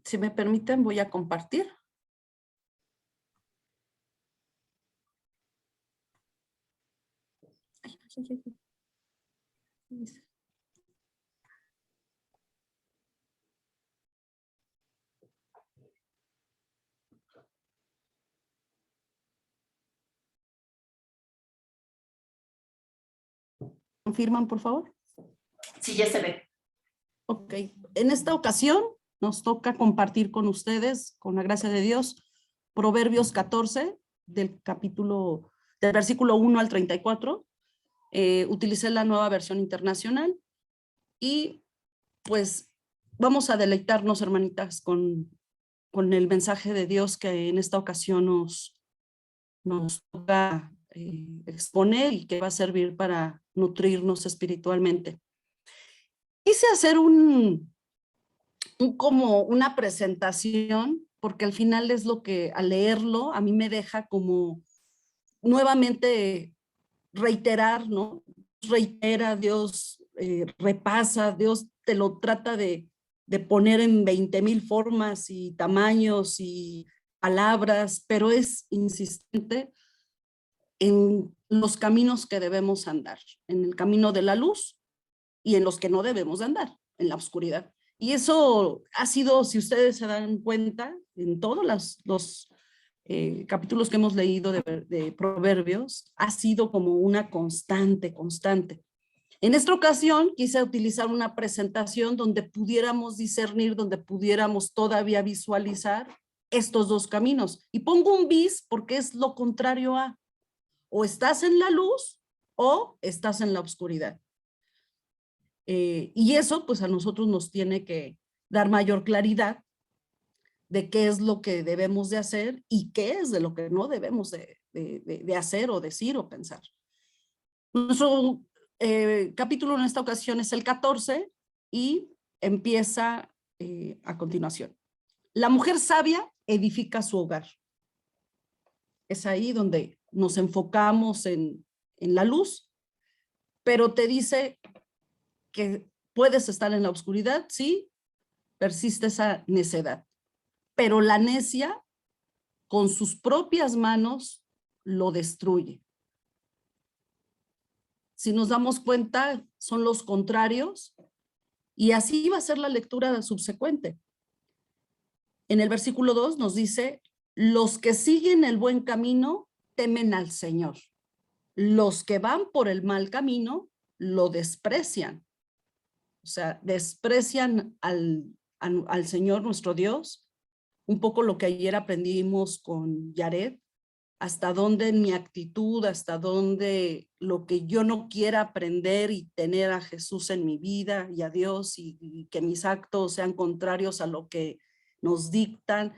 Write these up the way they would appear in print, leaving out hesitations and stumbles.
Si me permiten, voy a compartir. ¿Confirman, por favor? Sí, ya se ve. Ok. En esta ocasión nos toca compartir con ustedes, con la gracia de Dios, Proverbios 14, del versículo 1 al 34. Utilicé la Nueva Versión Internacional y pues vamos a deleitarnos, hermanitas, con el mensaje de Dios que en esta ocasión nos toca exponer y que va a servir para nutrirnos espiritualmente. Quise hacer como una presentación, porque al final es lo que al leerlo a mí me deja como nuevamente reiterar, ¿no? Reitera, Dios repasa, Dios te lo trata de poner en 20,000 formas y tamaños y palabras, pero es insistente en los caminos que debemos andar, en el camino de la luz y en los que no debemos andar, en la oscuridad. Y eso ha sido, si ustedes se dan cuenta, en todos los capítulos que hemos leído de Proverbios, ha sido como una constante. En esta ocasión quise utilizar una presentación donde pudiéramos discernir, donde pudiéramos todavía visualizar estos dos caminos. Y pongo un bis porque es lo contrario a, o estás en la luz o estás en la oscuridad. Y eso pues a nosotros nos tiene que dar mayor claridad de qué es lo que debemos de hacer y qué es de lo que no debemos de hacer o decir o pensar. Nuestro capítulo en esta ocasión es el 14 y empieza a continuación. La mujer sabia edifica su hogar. Es ahí donde nos enfocamos en la luz, pero te dice que puedes estar en la oscuridad, sí, persiste esa necedad, pero la necia con sus propias manos lo destruye. Si nos damos cuenta, son los contrarios y así va a ser la lectura subsecuente. En el versículo 2 nos dice, los que siguen el buen camino temen al Señor. Los que van por el mal camino lo desprecian. O sea, desprecian al Señor nuestro Dios. Un poco lo que ayer aprendimos con Yared, hasta dónde en mi actitud, hasta dónde lo que yo no quiera aprender y tener a Jesús en mi vida y a Dios y que mis actos sean contrarios a lo que nos dictan.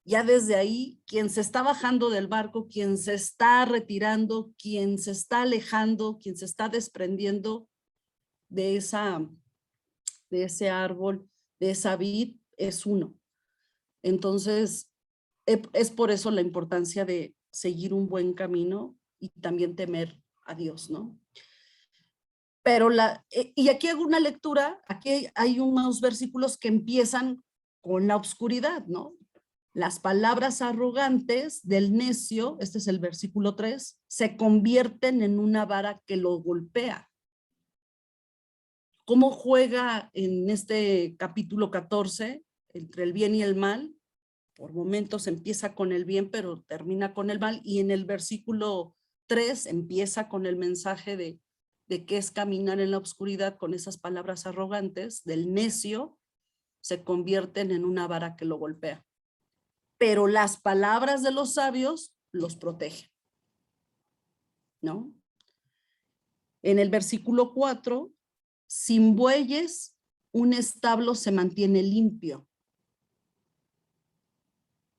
Ya desde ahí, quien se está bajando del barco, quien se está retirando, quien se está alejando, quien se está desprendiendo de ese árbol, de esa vid, es uno. Entonces, es por eso la importancia de seguir un buen camino y también temer a Dios, ¿no? Pero y aquí hago una lectura, aquí hay unos versículos que empiezan con la oscuridad, ¿no? Las palabras arrogantes del necio, este es el versículo 3, se convierten en una vara que lo golpea. ¿Cómo juega en este capítulo 14 entre el bien y el mal? Por momentos empieza con el bien, pero termina con el mal. Y en el versículo 3 empieza con el mensaje de qué es caminar en la oscuridad con esas palabras arrogantes del necio, se convierten en una vara que lo golpea. Pero las palabras de los sabios los protegen, ¿no? En el versículo 4, sin bueyes, un establo se mantiene limpio,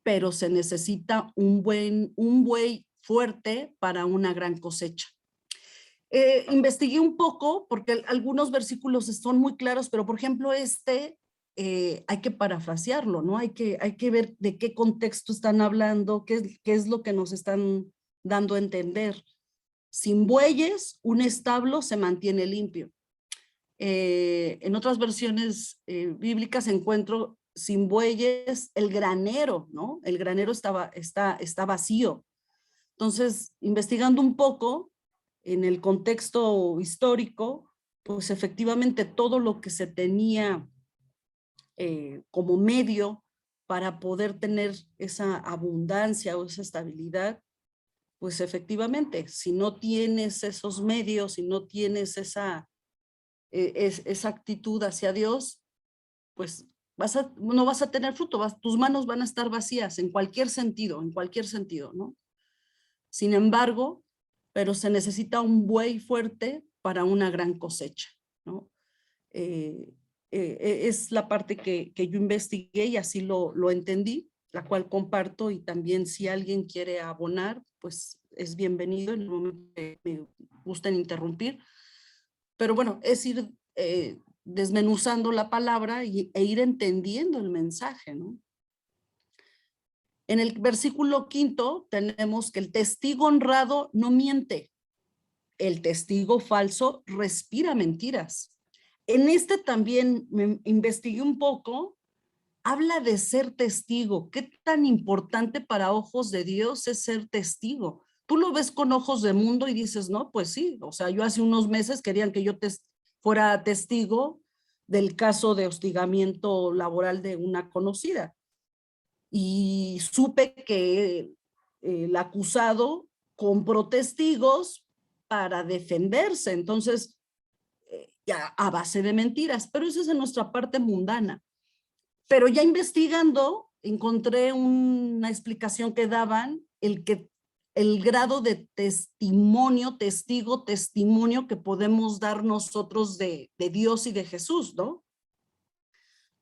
pero se necesita un buey fuerte para una gran cosecha. Investigué un poco porque algunos versículos son muy claros, pero por ejemplo hay que parafrasearlo, ¿no? Hay que ver de qué contexto están hablando, qué es lo que nos están dando a entender. Sin bueyes, un establo se mantiene limpio. En otras versiones bíblicas encuentro sin bueyes el granero, ¿no? El granero está vacío. Entonces, investigando un poco en el contexto histórico, pues efectivamente todo lo que se tenía como medio para poder tener esa abundancia o esa estabilidad, pues efectivamente, si no tienes esos medios, si no tienes esa actitud hacia Dios, pues no vas a tener fruto, tus manos van a estar vacías en cualquier sentido, ¿no? Sin embargo, pero se necesita un buey fuerte para una gran cosecha, ¿no? Es la parte que yo investigué y así lo entendí, la cual comparto, y también si alguien quiere abonar, pues es bienvenido en el momento que me gusten interrumpir. Pero bueno, es ir desmenuzando la palabra e ir entendiendo el mensaje, ¿no? En el versículo 5 tenemos que el testigo honrado no miente, el testigo falso respira mentiras. En este también me investigué un poco, habla de ser testigo. ¿Qué tan importante para ojos de Dios es ser testigo? Tú lo ves con ojos de mundo y dices, no, pues sí, o sea, yo hace unos meses querían que yo fuera testigo del caso de hostigamiento laboral de una conocida. Y supe que el acusado compró testigos para defenderse. Entonces, ya a base de mentiras, pero eso es en nuestra parte mundana. Pero ya investigando, encontré una explicación que daban, el grado de testimonio que podemos dar nosotros de Dios y de Jesús, ¿no?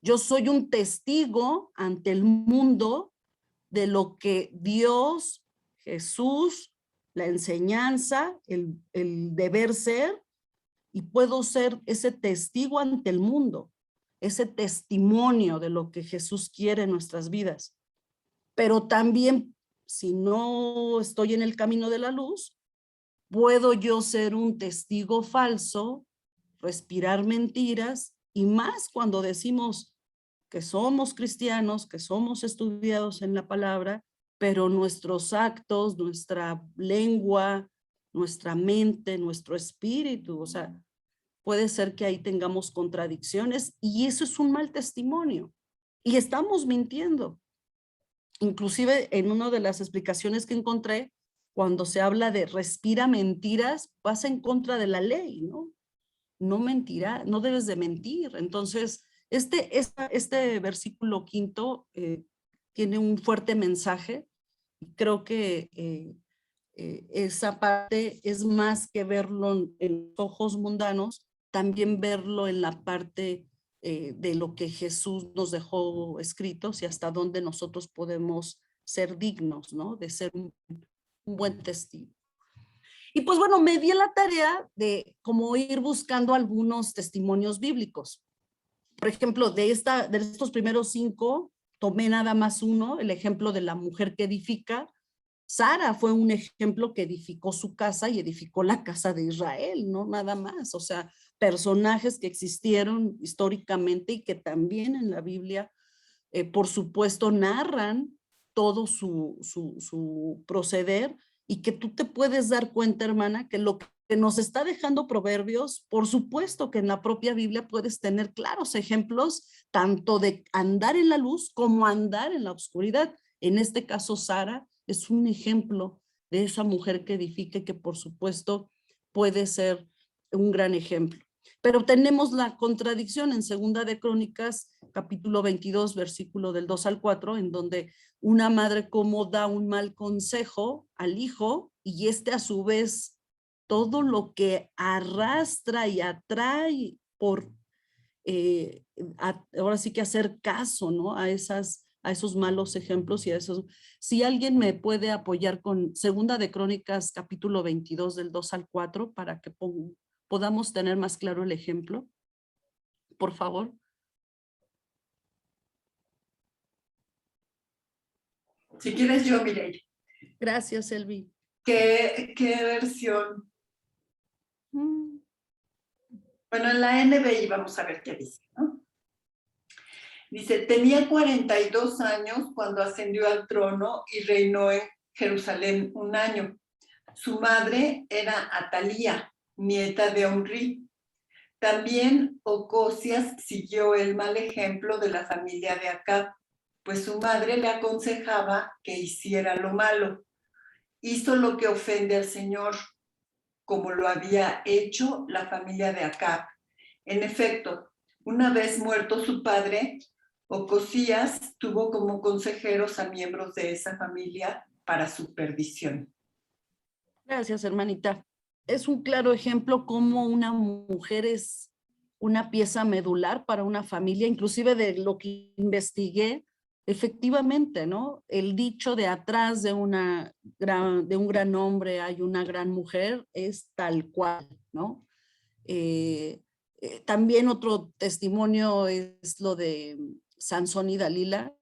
Yo soy un testigo ante el mundo de lo que Dios, Jesús, la enseñanza, el deber ser, y puedo ser ese testigo ante el mundo, ese testimonio de lo que Jesús quiere en nuestras vidas. Pero también, si no estoy en el camino de la luz, puedo yo ser un testigo falso, respirar mentiras, y más cuando decimos que somos cristianos, que somos estudiados en la palabra, pero nuestros actos, nuestra lengua, nuestra mente, nuestro espíritu, o sea, puede ser que ahí tengamos contradicciones y eso es un mal testimonio y estamos mintiendo. Inclusive en una de las explicaciones que encontré, cuando se habla de respira mentiras, vas en contra de la ley, ¿no? No mentirá, no debes de mentir. Entonces, este versículo 5 tiene un fuerte mensaje y creo que esa parte es más que verlo en los ojos mundanos, también verlo en la parte de lo que Jesús nos dejó escritos y hasta dónde nosotros podemos ser dignos, ¿no? De ser un buen testigo. Y pues bueno, me di a la tarea de como ir buscando algunos testimonios bíblicos. Por ejemplo, de estos primeros 5, tomé nada más uno, el ejemplo de la mujer que edifica. Sara fue un ejemplo que edificó su casa y edificó la casa de Israel, no nada más. O sea, personajes que existieron históricamente y que también en la Biblia, por supuesto, narran todo su proceder, y que tú te puedes dar cuenta, hermana, que lo que nos está dejando Proverbios, por supuesto que en la propia Biblia puedes tener claros ejemplos, tanto de andar en la luz como andar en la oscuridad. En este caso, Sara es un ejemplo de esa mujer que edifica, que por supuesto puede ser un gran ejemplo. Pero tenemos la contradicción en Segunda de Crónicas, capítulo 22, versículo del 2 al 4, en donde una madre como da un mal consejo al hijo y a su vez todo lo que arrastra y atrae por ahora sí que hacer caso, ¿no? A esos malos ejemplos y a esos. Si alguien me puede apoyar con Segunda de Crónicas, capítulo 22, del 2 al 4, para que podamos tener más claro el ejemplo, por favor. Si quieres yo, Mireille. Gracias, Elvi. ¿Qué versión? Bueno, en la NBI vamos a ver qué dice, ¿no? Dice, tenía 42 años cuando ascendió al trono y reinó en Jerusalén 1 año. Su madre era Atalía, nieta de Omri. También Ocosias siguió el mal ejemplo de la familia de Acab, pues su madre le aconsejaba que hiciera lo malo. Hizo lo que ofende al Señor, como lo había hecho la familia de Acab. En efecto, una vez muerto su padre, Ocosías tuvo como consejeros a miembros de esa familia para su perdición. Gracias, hermanita. Es un claro ejemplo cómo una mujer es una pieza medular para una familia, inclusive de lo que investigué, efectivamente, ¿no? El dicho de atrás de un gran hombre hay una gran mujer es tal cual, ¿no? También otro testimonio es lo de Sansón y Dalila.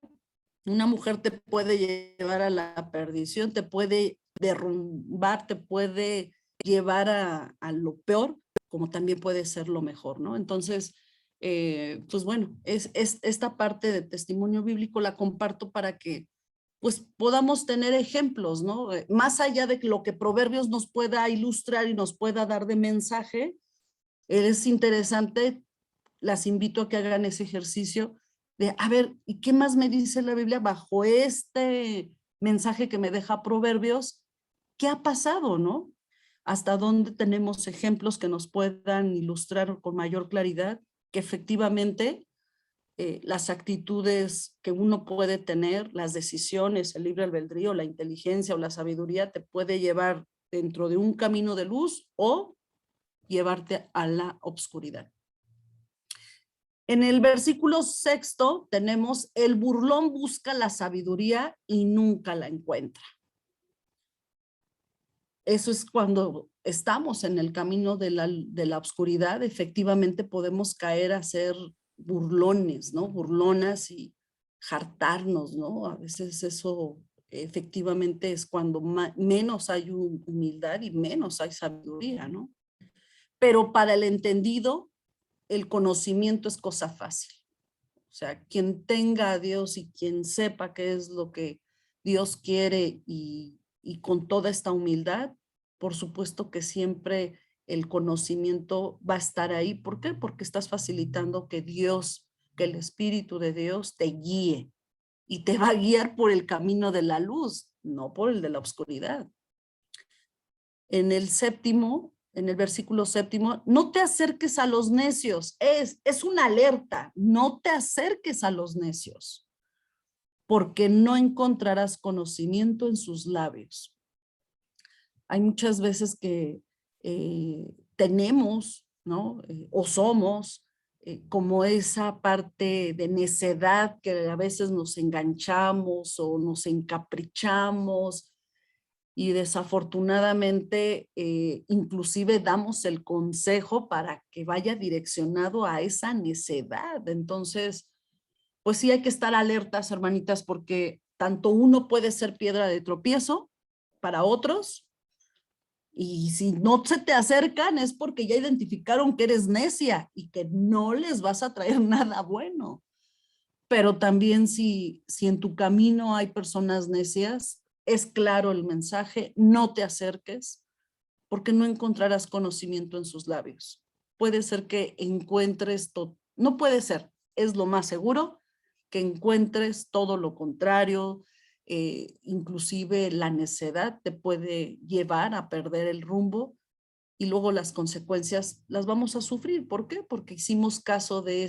Una mujer te puede llevar a la perdición, te puede derrumbar, te puede llevar a lo peor, como también puede ser lo mejor, ¿no? Entonces, pues bueno, es esta parte de testimonio bíblico la comparto para que pues podamos tener ejemplos, ¿no? Más allá de lo que Proverbios nos pueda ilustrar y nos pueda dar de mensaje, es interesante, las invito a que hagan ese ejercicio de, a ver, ¿y qué más me dice la Biblia bajo este mensaje que me deja Proverbios? ¿Qué ha pasado, no? ¿Hasta dónde tenemos ejemplos que nos puedan ilustrar con mayor claridad que efectivamente las actitudes que uno puede tener, las decisiones, el libre albedrío, la inteligencia o la sabiduría te puede llevar dentro de un camino de luz o llevarte a la oscuridad? En el versículo 6 tenemos, el burlón busca la sabiduría y nunca la encuentra. Eso es cuando estamos en el camino de la oscuridad, efectivamente podemos caer a ser burlones, ¿no? Burlonas y jartarnos, ¿no? A veces eso efectivamente es cuando menos hay humildad y menos hay sabiduría, ¿no? Pero para el entendido, el conocimiento es cosa fácil. O sea, quien tenga a Dios y quien sepa qué es lo que Dios quiere y con toda esta humildad, por supuesto que siempre el conocimiento va a estar ahí. ¿Por qué? Porque estás facilitando que Dios, que el Espíritu de Dios te guíe y te va a guiar por el camino de la luz, no por el de la oscuridad. En el versículo 7, no te acerques a los necios. Es una alerta, no te acerques a los necios, porque no encontrarás conocimiento en sus labios. Hay muchas veces que tenemos, ¿no? O somos como esa parte de necedad que a veces nos enganchamos o nos encaprichamos, y desafortunadamente inclusive damos el consejo para que vaya direccionado a esa necedad. Entonces, pues sí hay que estar alertas, hermanitas, porque tanto uno puede ser piedra de tropiezo para otros, y si no se te acercan es porque ya identificaron que eres necia y que no les vas a traer nada bueno. Pero también si en tu camino hay personas necias, es claro el mensaje, no te acerques, porque no encontrarás conocimiento en sus labios. Puede ser que encuentres todo, no puede ser, es lo más seguro, que encuentres todo lo contrario, inclusive la necedad te puede llevar a perder el rumbo y luego las consecuencias las vamos a sufrir. ¿Por qué? Porque hicimos caso de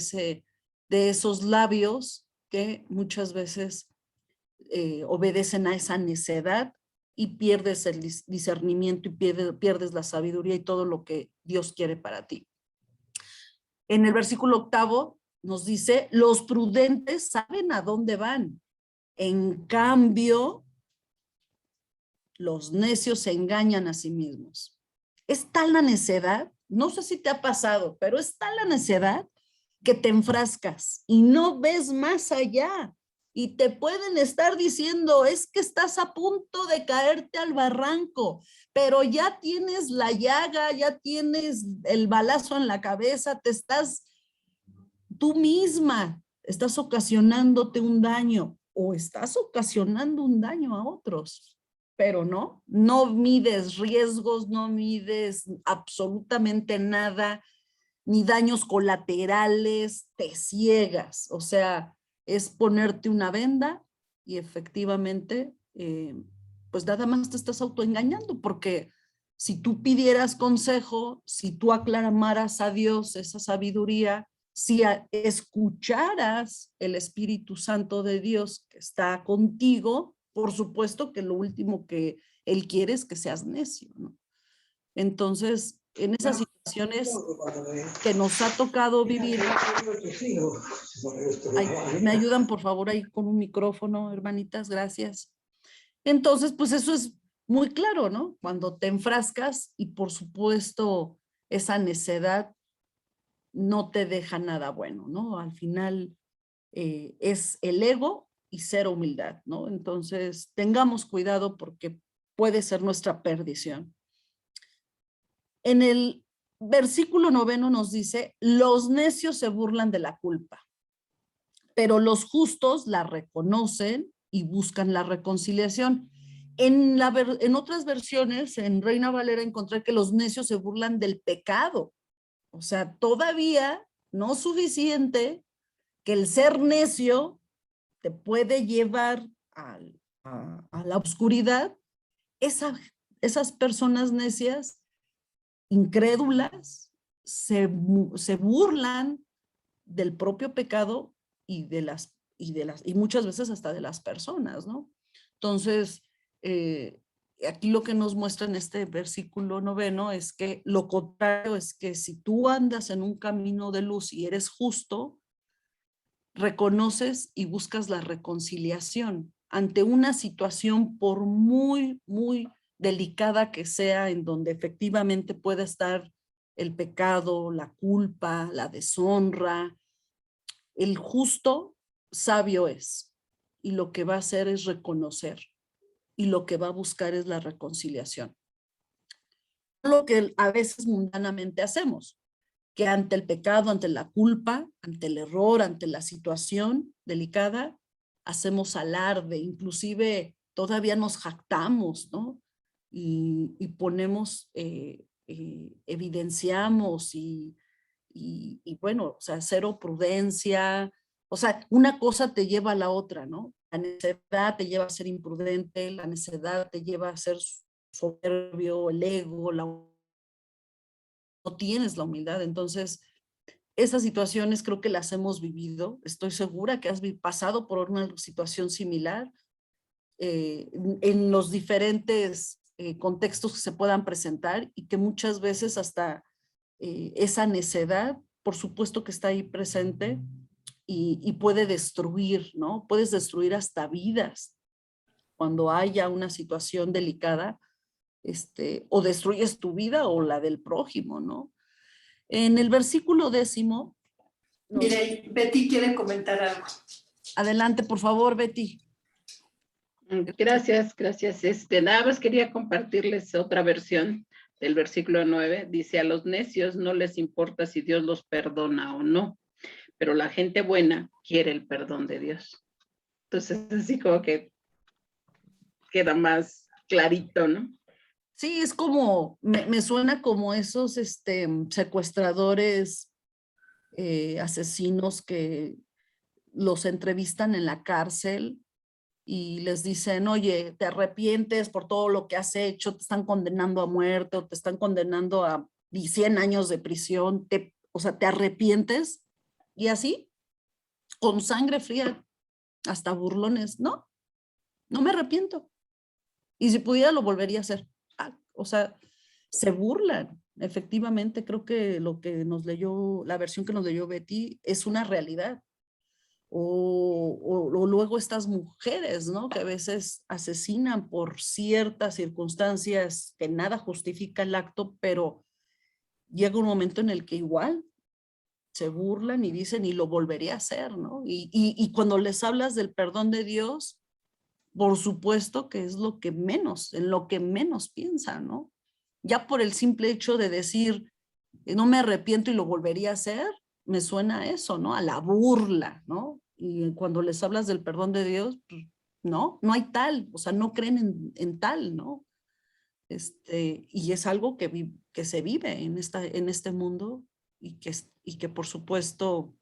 esos labios que muchas veces obedecen a esa necedad y pierdes el discernimiento y pierdes la sabiduría y todo lo que Dios quiere para ti. En el versículo 8 nos dice, los prudentes saben a dónde van. En cambio, los necios se engañan a sí mismos. Es tal la necedad, no sé si te ha pasado, pero es tal la necedad que te enfrascas y no ves más allá. y te pueden estar diciendo, es que estás a punto de caerte al barranco, pero ya tienes la llaga, ya tienes el balazo en la cabeza, tú misma estás ocasionándote un daño o estás ocasionando un daño a otros, pero no mides riesgos, no mides absolutamente nada, ni daños colaterales, te ciegas, o sea, es ponerte una venda y efectivamente, pues nada más te estás autoengañando, porque si tú pidieras consejo, si tú aclamaras a Dios esa sabiduría, si escucharas el Espíritu Santo de Dios que está contigo, por supuesto que lo último que Él quiere es que seas necio, ¿no? Entonces, en esas situaciones que nos ha tocado vivir, ¿me ayudan por favor ahí con un micrófono, hermanitas? Gracias. Entonces, pues eso es muy claro, ¿no? Cuando te enfrascas y por supuesto esa necedad no te deja nada bueno, ¿no? Al final es el ego y cero humildad, ¿no? Entonces, tengamos cuidado porque puede ser nuestra perdición. En el versículo 9 nos dice, los necios se burlan de la culpa, pero los justos la reconocen y buscan la reconciliación. En otras versiones, en Reina Valera, encontré que los necios se burlan del pecado. O sea, todavía no suficiente que el ser necio te puede llevar a la oscuridad. Esas personas necias, incrédulas, se burlan del propio pecado y y muchas veces hasta de las personas, ¿no? Entonces, aquí lo que nos muestra en este versículo 9 es que lo contrario es que si tú andas en un camino de luz y eres justo, reconoces y buscas la reconciliación ante una situación por muy, muy delicada que sea, en donde efectivamente pueda estar el pecado, la culpa, la deshonra. El justo sabio es, y lo que va a hacer es reconocer, y lo que va a buscar es la reconciliación. Lo que a veces mundanamente hacemos, que ante el pecado, ante la culpa, ante el error, ante la situación delicada, hacemos alarde, inclusive todavía nos jactamos, ¿no? Y ponemos, evidenciamos y bueno, o sea, cero prudencia, o sea, una cosa te lleva a la otra, ¿no? La necedad te lleva a ser imprudente, la necedad te lleva a ser soberbio, el ego, no tienes la humildad. Entonces, esas situaciones creo que las hemos vivido. Estoy segura que has pasado por una situación similar en los diferentes contextos que se puedan presentar y que muchas veces hasta esa necedad, por supuesto que está ahí presente y puede destruir, ¿no? Puedes destruir hasta vidas cuando haya una situación delicada, o destruyes tu vida o la del prójimo, ¿no? En el versículo 10. Mire, Betty quiere comentar algo. Adelante, por favor, Betty. Gracias, gracias. Nada más quería compartirles otra versión del versículo 9. Dice, a los necios no les importa si Dios los perdona o no, pero la gente buena quiere el perdón de Dios. Entonces, así como que queda más clarito, ¿no? Sí, es como, me suena como esos secuestradores, asesinos que los entrevistan en la cárcel y les dicen, oye, te arrepientes por todo lo que has hecho, te están condenando a muerte o te están condenando a 100 años de prisión, o sea, te arrepientes y así, con sangre fría, hasta burlones, no me arrepiento. Y si pudiera lo volvería a hacer. O sea, se burlan. Efectivamente, creo que lo que nos leyó, la versión que nos leyó Betty, es una realidad. O luego estas mujeres, ¿no? Que a veces asesinan por ciertas circunstancias que nada justifica el acto, pero llega un momento en el que igual se burlan y dicen, y lo volvería a hacer, ¿no? Y cuando les hablas del perdón de Dios, por supuesto que es lo que menos, en lo que menos piensan, ¿no? Ya por el simple hecho de decir, no me arrepiento y lo volvería a hacer, me suena a eso, ¿no? A la burla, ¿no? Y cuando les hablas del perdón de Dios, pues, no, no hay tal, o sea, no creen en tal, ¿no? Y es algo que se vive en este mundo y que por supuesto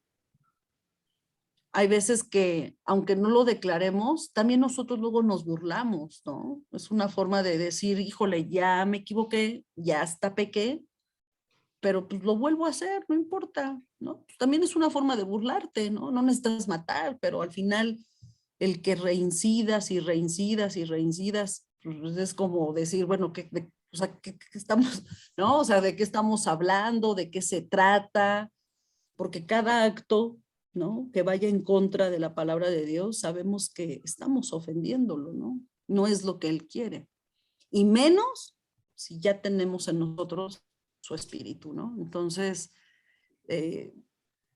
hay veces que, aunque no lo declaremos, también nosotros luego nos burlamos, ¿no? Es una forma de decir, híjole, ya me equivoqué, ya hasta pequé, pero pues lo vuelvo a hacer, no importa, ¿no? También es una forma de burlarte, ¿no? No necesitas matar, pero al final el que reincidas y reincidas y reincidas, pues es como decir, bueno, o sea, ¿qué estamos, ¿no? O sea, ¿de qué estamos hablando? ¿De qué se trata? Porque cada acto, ¿no? Que vaya en contra de la palabra de Dios, sabemos que estamos ofendiéndolo, ¿no? No es lo que Él quiere. Y menos si ya tenemos en nosotros su espíritu, ¿no? Entonces,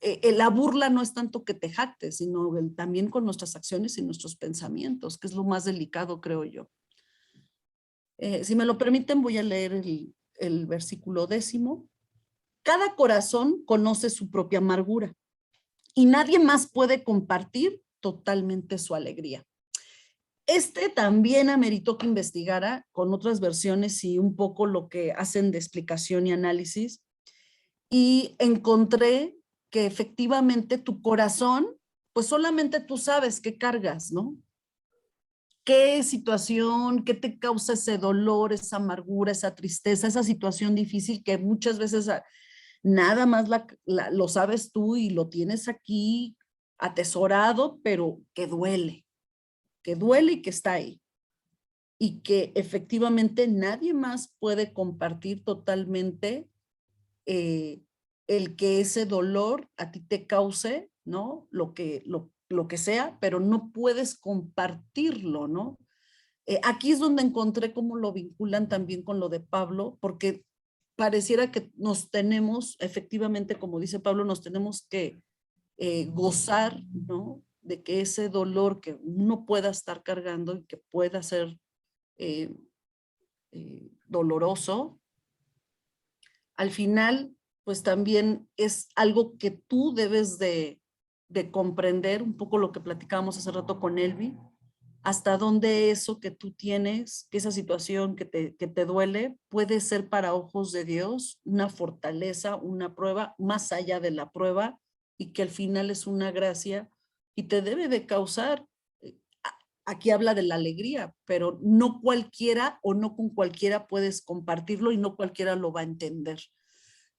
la burla no es tanto que te jactes, sino también con nuestras acciones y nuestros pensamientos, que es lo más delicado, creo yo. Si me lo permiten, voy a leer el versículo 10. Cada corazón conoce su propia amargura y nadie más puede compartir totalmente su alegría. También ameritó que investigara con otras versiones y un poco lo que hacen de explicación y análisis, y encontré que efectivamente tu corazón, pues solamente tú sabes qué cargas, ¿no? ¿Qué situación, qué te causa ese dolor, esa amargura, esa tristeza, esa situación difícil que muchas veces nada más lo sabes tú y lo tienes aquí atesorado, pero que duele y que está ahí? Y que efectivamente nadie más puede compartir totalmente el que ese dolor a ti te cause, ¿no? Lo que sea, pero no puedes compartirlo, ¿no? Aquí es donde encontré cómo lo vinculan también con lo de Pablo, porque pareciera que nos tenemos, efectivamente, como dice Pablo, nos tenemos que gozar, ¿no? De que ese dolor que uno pueda estar cargando y que pueda ser eh, doloroso, al final, pues también es algo que tú debes de comprender, un poco lo que platicábamos hace rato con Elvi, hasta dónde eso que tú tienes, que esa situación que te duele, puede ser para ojos de Dios una fortaleza, una prueba, más allá de la prueba, y que al final es una gracia y te debe de causar, aquí habla de la alegría, pero no cualquiera o no con cualquiera puedes compartirlo y no cualquiera lo va a entender.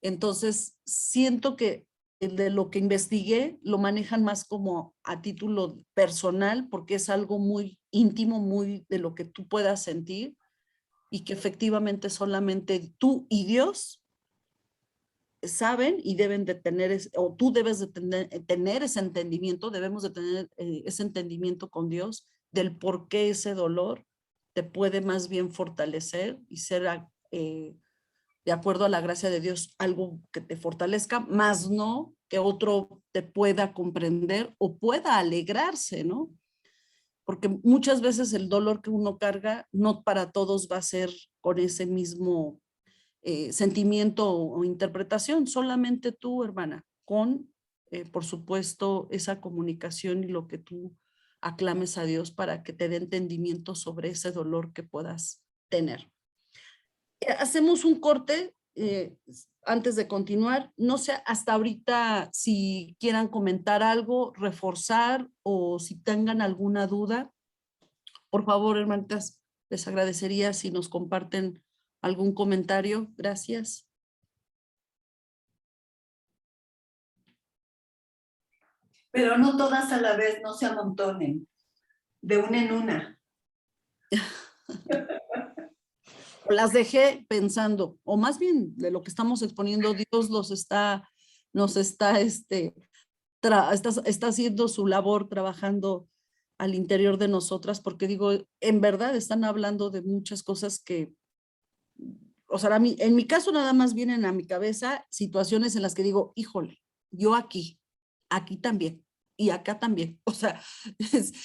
Entonces, siento que de lo que investigué lo manejan más como a título personal, porque es algo muy íntimo, muy de lo que tú puedas sentir, y que efectivamente solamente tú y Dios saben y deben de tener, o tú debes de tener ese entendimiento, debemos de tener ese entendimiento con Dios del por qué ese dolor te puede más bien fortalecer y ser de acuerdo a la gracia de Dios, algo que te fortalezca, más no que otro te pueda comprender o pueda alegrarse, ¿no? Porque muchas veces el dolor que uno carga, no para todos va a ser con ese mismo sentimiento o interpretación, solamente tú, hermana, con, por supuesto, esa comunicación y lo que tú aclames a Dios para que te dé entendimiento sobre ese dolor que puedas tener. Hacemos un corte antes de continuar. No sé hasta ahorita si quieran comentar algo, reforzar o si tengan alguna duda. Por favor, hermanitas, les agradecería si nos comparten algún comentario. Gracias. Pero no todas a la vez, no se amontonen, de una en una. Las dejé pensando, o más bien de lo que estamos exponiendo, Dios nos está, está haciendo su labor trabajando al interior de nosotras, porque digo, en verdad están hablando de muchas cosas que, o sea, en mi caso nada más vienen a mi cabeza situaciones en las que digo, híjole, yo aquí también, y acá también. O sea,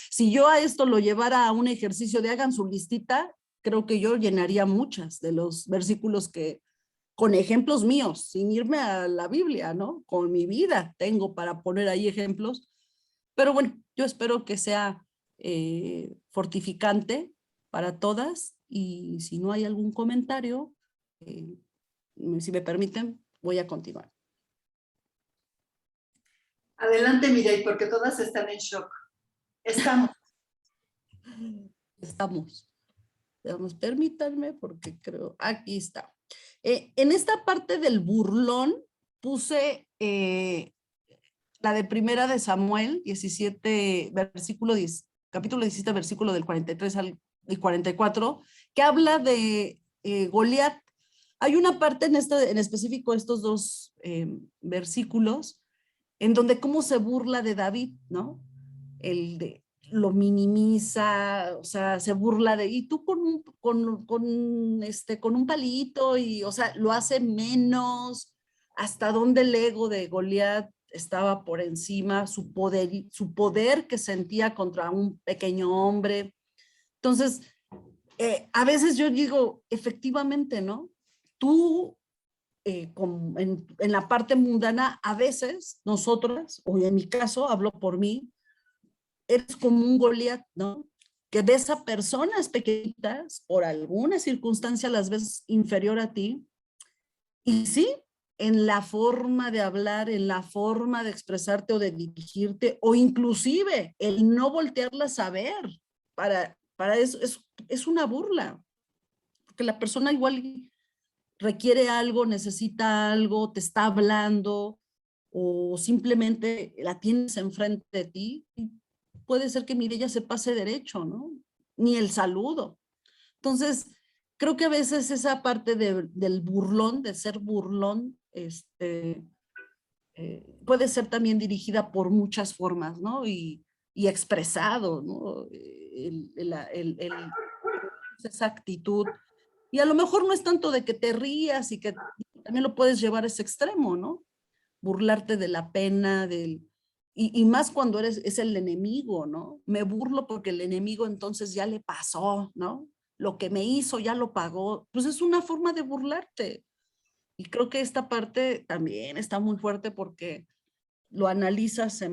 si yo a esto lo llevara a un ejercicio de hagan su listita, creo que yo llenaría muchas de los versículos que, con ejemplos míos, sin irme a la Biblia, ¿no? Con mi vida tengo para poner ahí ejemplos. Pero bueno, yo espero que sea fortificante para todas, y si no hay algún comentario, si me permiten, voy a continuar. Adelante, Mireille, porque todas están en shock. Estamos. Veamos, permítanme porque creo, aquí está. En esta parte del burlón puse la de Primera de Samuel, 17, versículo 10, capítulo 17, versículo del 43 al 44, que habla de Goliat. Hay una parte en específico, estos dos versículos, en donde cómo se burla de David, ¿no? Lo minimiza, o sea, se burla de, y tú con un palito, y, o sea, lo hace menos, hasta donde el ego de Goliat estaba por encima, su poder que sentía contra un pequeño hombre. Entonces, a veces yo digo, efectivamente, ¿no? Tú, en la parte mundana, a veces nosotras, o en mi caso, hablo por mí, eres como un Goliat, ¿no? Que ves a personas pequeñitas, por alguna circunstancia las ves inferior a ti, y sí, en la forma de hablar, en la forma de expresarte o de dirigirte, o inclusive el no voltearlas a ver, para eso es una burla, porque la persona igual requiere algo, necesita algo, te está hablando, o simplemente la tienes enfrente de ti, y puede ser que Mireya se pase derecho, ¿no? Ni el saludo. Entonces, creo que a veces esa parte del burlón, de ser burlón, puede ser también dirigida por muchas formas, ¿no? Y expresado, ¿no? Esa actitud. Y a lo mejor no es tanto de que te rías, y que también lo puedes llevar a ese extremo, ¿no? Burlarte de la pena, y más cuando es el enemigo, ¿no? Me burlo porque el enemigo entonces ya le pasó, ¿no? Lo que me hizo ya lo pagó. Pues es una forma de burlarte. Y creo que esta parte también está muy fuerte, porque lo analizas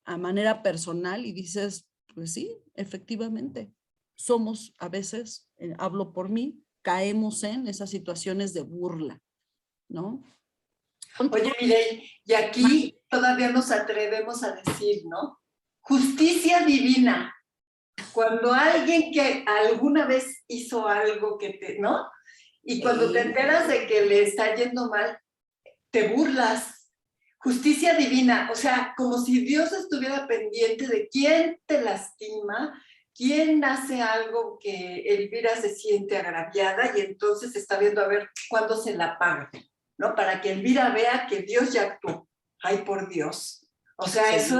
a manera personal y dices, pues sí, efectivamente, somos a veces, hablo por mí, caemos en esas situaciones de burla, ¿no? Oye, Mireille, y aquí todavía nos atrevemos a decir, ¿no? Justicia divina. Cuando alguien que alguna vez hizo algo que te, ¿no? Y cuando te enteras de que le está yendo mal, te burlas. Justicia divina, o sea, como si Dios estuviera pendiente de quién te lastima, quién hace algo que Elvira se siente agraviada, y entonces está viendo a ver cuándo se la paga, ¿no? Para que Elvira vea que Dios ya actuó. Ay, por Dios. O sea, sí.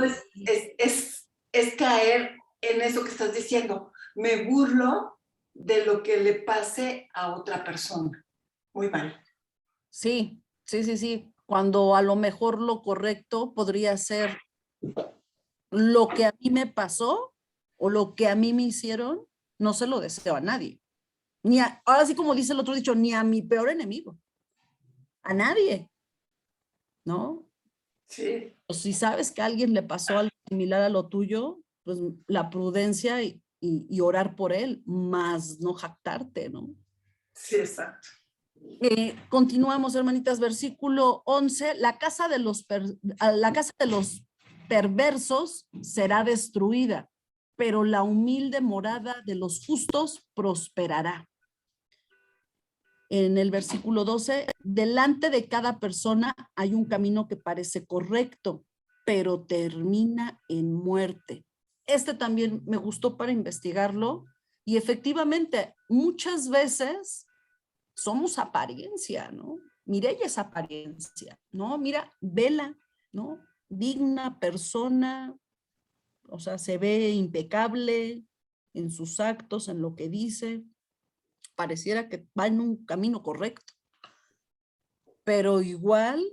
Eso es caer en eso que estás diciendo. Me burlo de lo que le pase a otra persona. Muy mal. Sí, sí, sí, sí. Cuando a lo mejor lo correcto podría ser lo que a mí me pasó o lo que a mí me hicieron, no se lo deseo a nadie. Ahora sí, como dice el otro dicho, ni a mi peor enemigo. A nadie, ¿no? Sí. O si sabes que a alguien le pasó algo similar a lo tuyo, pues la prudencia y orar por él, más no jactarte, ¿no? Sí, exacto. Continuamos, hermanitas, versículo 11, la casa de los perversos será destruida, pero la humilde morada de los justos prosperará. En el versículo 12, delante de cada persona hay un camino que parece correcto, pero termina en muerte. Este también me gustó para investigarlo, y efectivamente muchas veces somos apariencia, ¿no? Mireya es apariencia, ¿no? Mira, vela, ¿no? Digna persona, o sea, se ve impecable en sus actos, en lo que dice, pareciera que va en un camino correcto, pero igual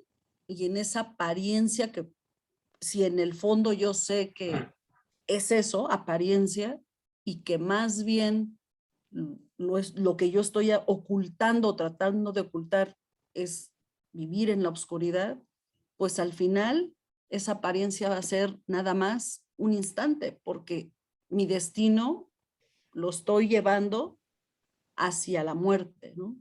y en esa apariencia que si en el fondo yo sé que es eso, apariencia, y que más bien lo que yo estoy ocultando, tratando de ocultar es vivir en la oscuridad, pues al final esa apariencia va a ser nada más un instante, porque mi destino lo estoy llevando hacia la muerte, ¿no?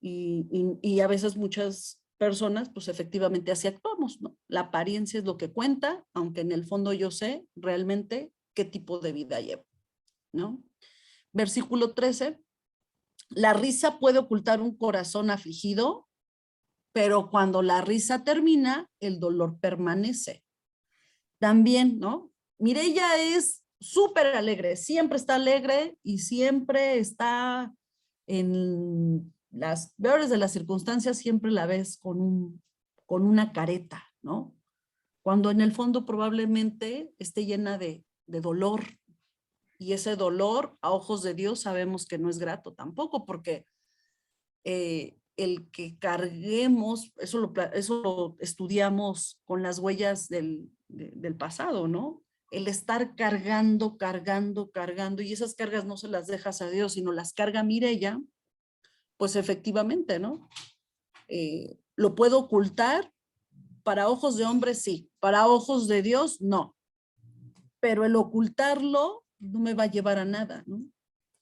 Y a veces muchas personas, pues efectivamente así actuamos, ¿no? La apariencia es lo que cuenta, aunque en el fondo yo sé realmente qué tipo de vida llevo, ¿no? Versículo 13, la risa puede ocultar un corazón afligido, pero cuando la risa termina, el dolor permanece. También, ¿no? Mireya es súper alegre, siempre está alegre y siempre está en las peores de las circunstancias, siempre la ves con una careta, ¿no? Cuando en el fondo probablemente esté llena de dolor, y ese dolor a ojos de Dios sabemos que no es grato tampoco, porque el que carguemos, eso lo estudiamos con las huellas del pasado, ¿no? El estar cargando, y esas cargas no se las dejas a Dios, sino las carga Mireya, pues efectivamente, ¿no? Lo puedo ocultar, para ojos de hombre sí, para ojos de Dios no, pero el ocultarlo no me va a llevar a nada, ¿no?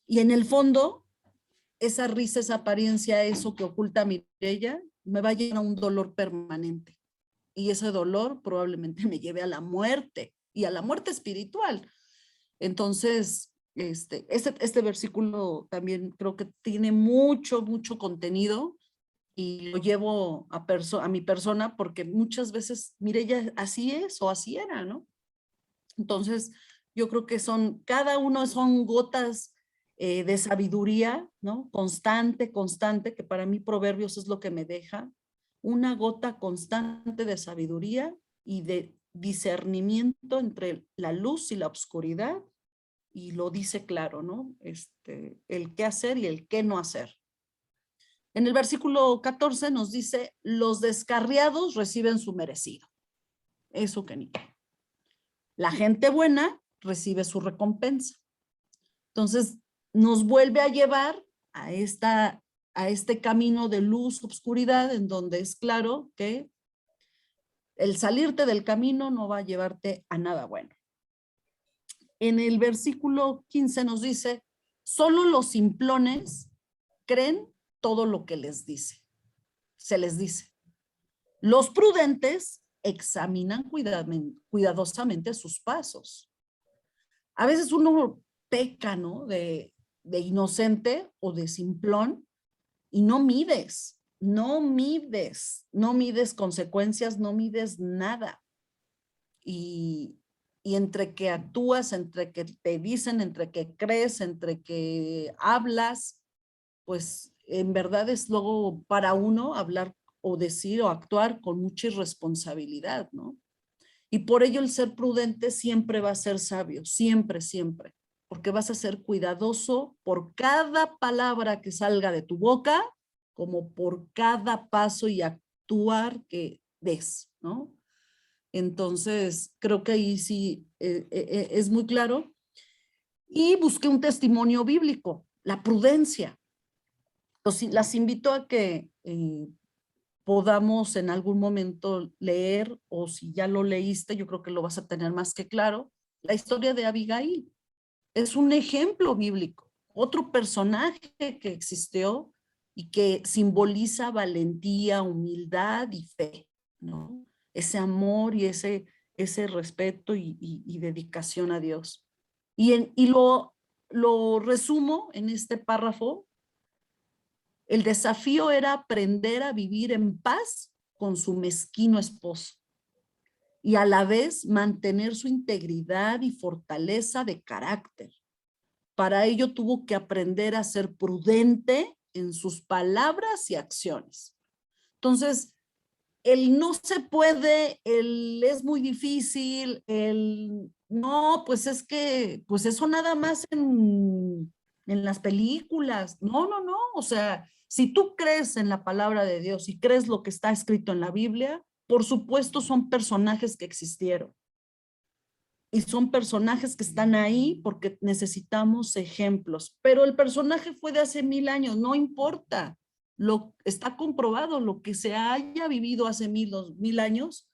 Y en el fondo, esa risa, esa apariencia, eso que oculta Mireya, me va a llevar a un dolor permanente. Y ese dolor probablemente me lleve a la muerte y a la muerte espiritual. Entonces, este versículo también creo que tiene mucho contenido y lo llevo a mi persona porque muchas veces, Mireya así es o así era, ¿no? Entonces, yo creo que cada uno son gotas de sabiduría, ¿no? Constante, que para mí Proverbios es lo que me deja, una gota constante de sabiduría y de discernimiento entre la luz y la oscuridad, y lo dice claro, ¿no? El qué hacer y el qué no hacer. En el versículo 14 nos dice, los descarriados reciben su merecido. Eso que ni qué. La gente buena recibe su recompensa. Entonces, nos vuelve a llevar a este camino de luz, obscuridad, en donde es claro que el salirte del camino no va a llevarte a nada bueno. En el versículo 15 nos dice, solo los simplones creen todo lo que se les dice. Los prudentes examinan cuidadosamente sus pasos. A veces uno peca, ¿no? De inocente o de simplón y no mides consecuencias, no mides nada. Y entre que actúas, entre que te dicen, entre que crees, entre que hablas, pues en verdad es luego para uno hablar o decir o actuar con mucha irresponsabilidad, ¿no? Y por ello el ser prudente siempre va a ser sabio, siempre, porque vas a ser cuidadoso por cada palabra que salga de tu boca, como por cada paso y actuar que des, ¿no? Entonces, creo que ahí sí es muy claro. Y busqué un testimonio bíblico, la prudencia. Entonces, las invito a que podamos en algún momento leer, o si ya lo leíste, yo creo que lo vas a tener más que claro, la historia de Abigail. Es un ejemplo bíblico, otro personaje que existió y que simboliza valentía, humildad y fe, ¿no? Ese amor y ese respeto y dedicación a Dios. Y lo resumo en este párrafo. El desafío era aprender a vivir en paz con su mezquino esposo y a la vez mantener su integridad y fortaleza de carácter. Para ello tuvo que aprender a ser prudente en sus palabras y acciones. Entonces, el no se puede, el es muy difícil, el no, pues es que, pues eso nada más en las películas. No, o sea, si tú crees en la palabra de Dios y crees lo que está escrito en la Biblia, por supuesto son personajes que existieron. Y son personajes que están ahí porque necesitamos ejemplos. Pero el personaje fue de hace 1000 años, no importa. Está comprobado, lo que se haya vivido hace 1000 años,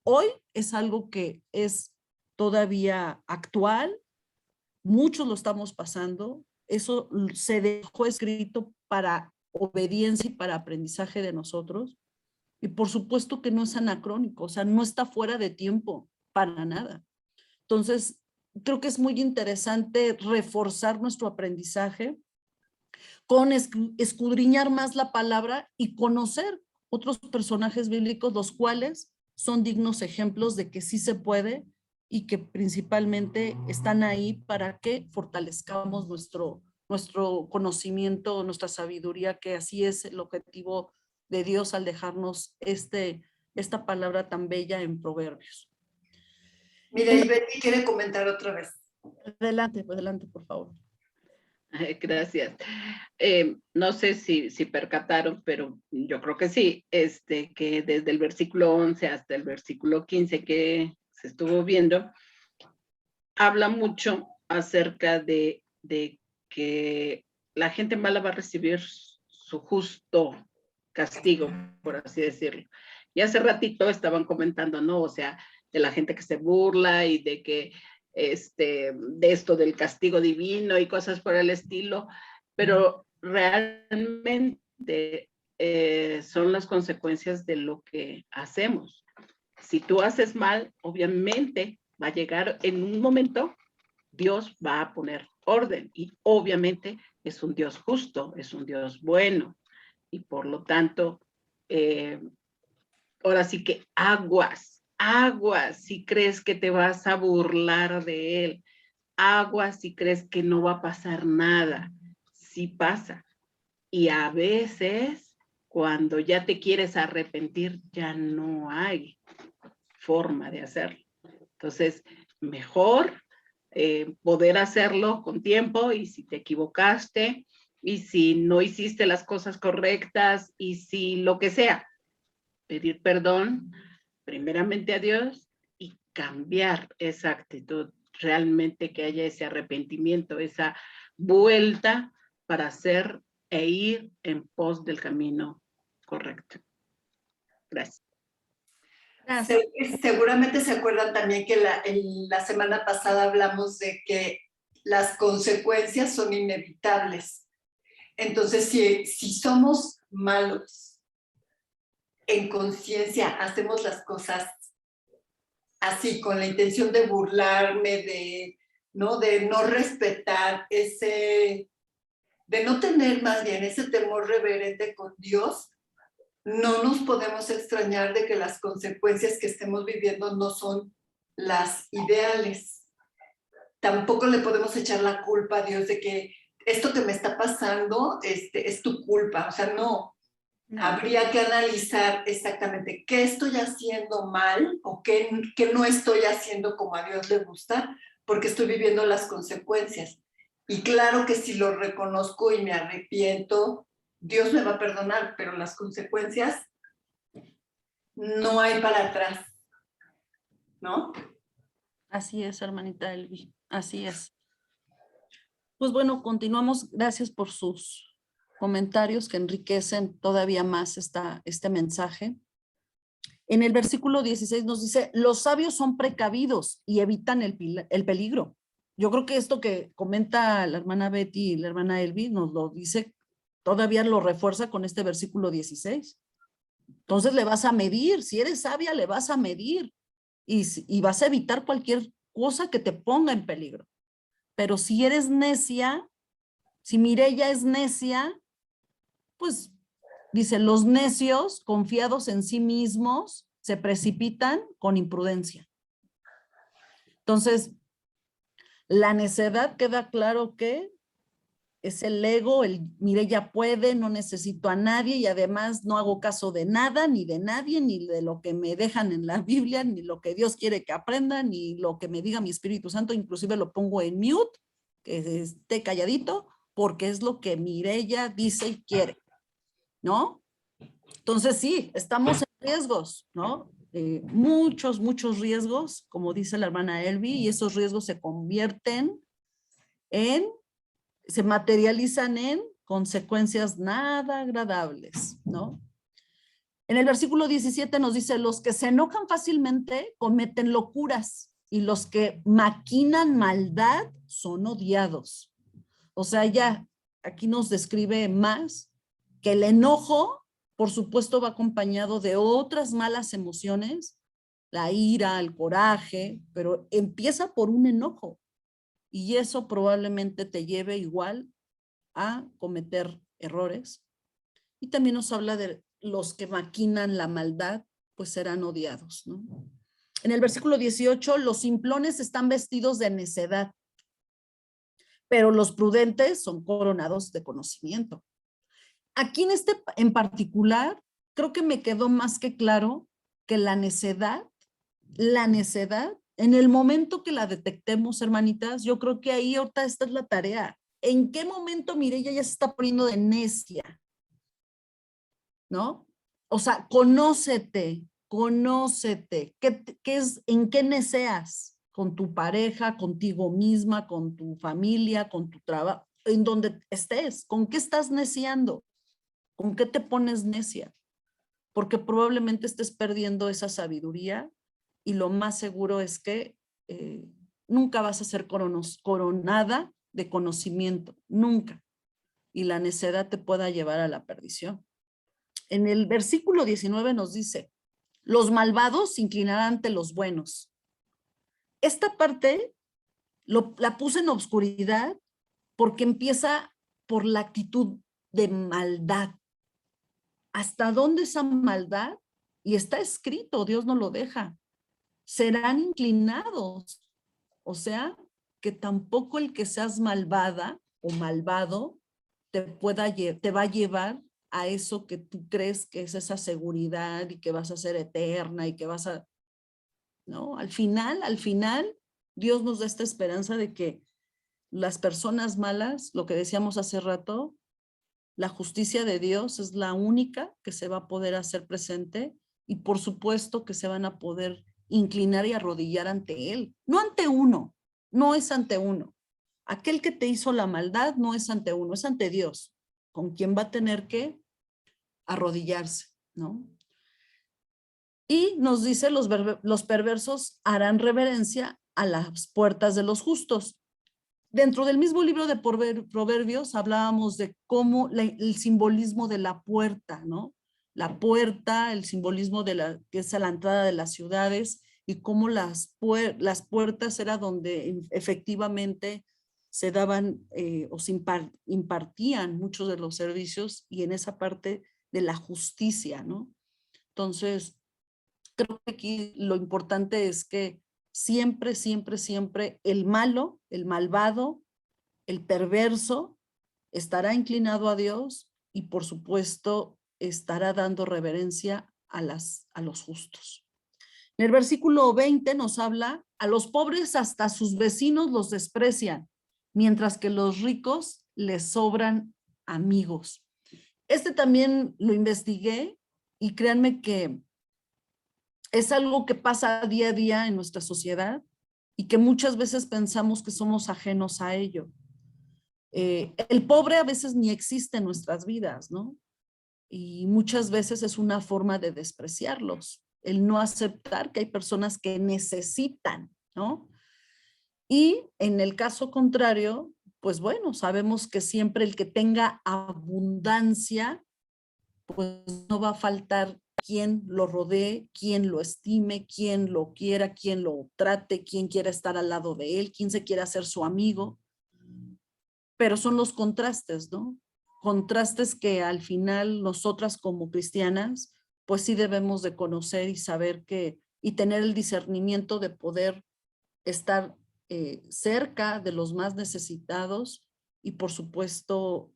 hoy es algo que es todavía actual. Muchos lo estamos pasando. Eso se dejó escrito para obediencia y para aprendizaje de nosotros. Y por supuesto que no es anacrónico, o sea, no está fuera de tiempo, para nada. Entonces, creo que es muy interesante reforzar nuestro aprendizaje con escudriñar más la palabra y conocer otros personajes bíblicos, los cuales son dignos ejemplos de que sí se puede y que principalmente están ahí para que fortalezcamos nuestro conocimiento, nuestra sabiduría, que así es el objetivo de Dios al dejarnos esta palabra tan bella en Proverbios. Mira, y Betty quiere comentar otra vez. Adelante, por favor. Gracias. No sé si percataron, pero yo creo que sí, que desde el versículo 11 hasta el versículo 15 que se estuvo viendo, habla mucho acerca de que la gente mala va a recibir su justo castigo, por así decirlo. Y hace ratito estaban comentando, ¿no? O sea, de la gente que se burla y de que de esto del castigo divino y cosas por el estilo, pero realmente son las consecuencias de lo que hacemos. Si tú haces mal, obviamente va a llegar en un momento, Dios va a poner orden y obviamente es un Dios justo, es un Dios bueno y por lo tanto, ahora sí que aguas si crees que te vas a burlar de él, aguas si crees que no va a pasar nada, sí pasa. Y a veces, cuando ya te quieres arrepentir, ya no hay forma de hacerlo. Entonces, mejor poder hacerlo con tiempo y si te equivocaste y si no hiciste las cosas correctas y si lo que sea, pedir perdón primeramente a Dios y cambiar esa actitud, realmente que haya ese arrepentimiento, esa vuelta para hacer e ir en pos del camino correcto. Gracias. Seguramente se acuerdan también que la semana pasada hablamos de que las consecuencias son inevitables. Entonces, si somos malos, en conciencia hacemos las cosas así, con la intención de burlarme, de no respetar de no tener más bien ese temor reverente con Dios, no nos podemos extrañar de que las consecuencias que estemos viviendo no son las ideales. Tampoco le podemos echar la culpa a Dios de que esto que me está pasando es tu culpa. O sea, no. Habría que analizar exactamente qué estoy haciendo mal o qué no estoy haciendo como a Dios le gusta, porque estoy viviendo las consecuencias. Y claro que si lo reconozco y me arrepiento, Dios me va a perdonar, pero las consecuencias no hay para atrás, ¿no? Así es, hermanita Elvi, así es. Pues bueno, continuamos. Gracias por sus comentarios que enriquecen todavía más este mensaje. En el versículo 16 nos dice, los sabios son precavidos y evitan el peligro. Yo creo que esto que comenta la hermana Betty y la hermana Elvi nos lo dice, todavía lo refuerza con este versículo 16. Entonces le vas a medir, si eres sabia le vas a medir y vas a evitar cualquier cosa que te ponga en peligro. Pero si eres necia, si Mireya es necia, pues dice, los necios confiados en sí mismos se precipitan con imprudencia. Entonces, la necedad queda claro que es el ego, Mireya puede, no necesito a nadie y además no hago caso de nada, ni de nadie, ni de lo que me dejan en la Biblia, ni lo que Dios quiere que aprenda, ni lo que me diga mi Espíritu Santo, inclusive lo pongo en mute, que esté calladito, porque es lo que Mireya dice y quiere, ¿no? Entonces sí, estamos en riesgos, ¿no? Muchos riesgos, como dice la hermana Elvi, y esos riesgos se convierten se materializan en consecuencias nada agradables, ¿no? En el versículo 17 nos dice, los que se enojan fácilmente cometen locuras y los que maquinan maldad son odiados. O sea, ya aquí nos describe más que el enojo, por supuesto, va acompañado de otras malas emociones, la ira, el coraje, pero empieza por un enojo y eso probablemente te lleve igual a cometer errores. Y también nos habla de los que maquinan la maldad, pues serán odiados, ¿no? En el versículo 18, los simplones están vestidos de necedad, pero los prudentes son coronados de conocimiento. Aquí en particular, creo que me quedó más que claro que la necedad, en el momento que la detectemos, hermanitas, yo creo que ahí ahorita esta es la tarea. ¿En qué momento Mireya ya se está poniendo de necia? ¿No? O sea, conócete. ¿En qué neceas? Con tu pareja, contigo misma, con tu familia, con tu trabajo, en donde estés. ¿Con qué estás neciando? ¿Con qué te pones necia? Porque probablemente estés perdiendo esa sabiduría y lo más seguro es que nunca vas a ser coronada de conocimiento, nunca. Y la necedad te pueda llevar a la perdición. En el versículo 19 nos dice, los malvados se inclinarán ante los buenos. Esta parte la puse en obscuridad porque empieza por la actitud de maldad. ¿Hasta dónde esa maldad? Y está escrito, Dios no lo deja. Serán inclinados. O sea, que tampoco el que seas malvada o malvado te va a llevar a eso que tú crees que es esa seguridad y que vas a ser eterna y que vas a, ¿no? Al final, Dios nos da esta esperanza de que las personas malas, lo que decíamos hace rato, la justicia de Dios es la única que se va a poder hacer presente y por supuesto que se van a poder inclinar y arrodillar ante Él, no ante uno, no es ante uno. Aquel que te hizo la maldad no es ante uno, es ante Dios, con quien va a tener que arrodillarse, ¿no? Y nos dice, los perversos harán reverencia a las puertas de los justos. Dentro del mismo libro de Proverbios hablábamos de cómo el simbolismo de la puerta, ¿no? La puerta, el simbolismo que es a la entrada de las ciudades y cómo las puertas era donde efectivamente se daban o se impartían muchos de los servicios y en esa parte de la justicia, ¿no? Entonces, creo que aquí lo importante es que siempre el malo, el malvado, el perverso estará inclinado a Dios y por supuesto estará dando reverencia a los justos. En el versículo 20 nos habla, a los pobres hasta sus vecinos los desprecian, mientras que los ricos les sobran amigos. Este también lo investigué y créanme que es algo que pasa día a día en nuestra sociedad y que muchas veces pensamos que somos ajenos a ello. El pobre a veces ni existe en nuestras vidas, ¿no? Y muchas veces es una forma de despreciarlos, el no aceptar que hay personas que necesitan, ¿no? Y en el caso contrario, pues bueno, sabemos que siempre el que tenga abundancia, pues no va a faltar quien lo rodee, quien lo estime, quien lo quiera, quien lo trate, quien quiera estar al lado de él, quien se quiera hacer su amigo. Pero son los contrastes, ¿no? Contrastes que al final nosotras como cristianas, pues sí debemos de conocer y saber y tener el discernimiento de poder estar cerca de los más necesitados y por supuesto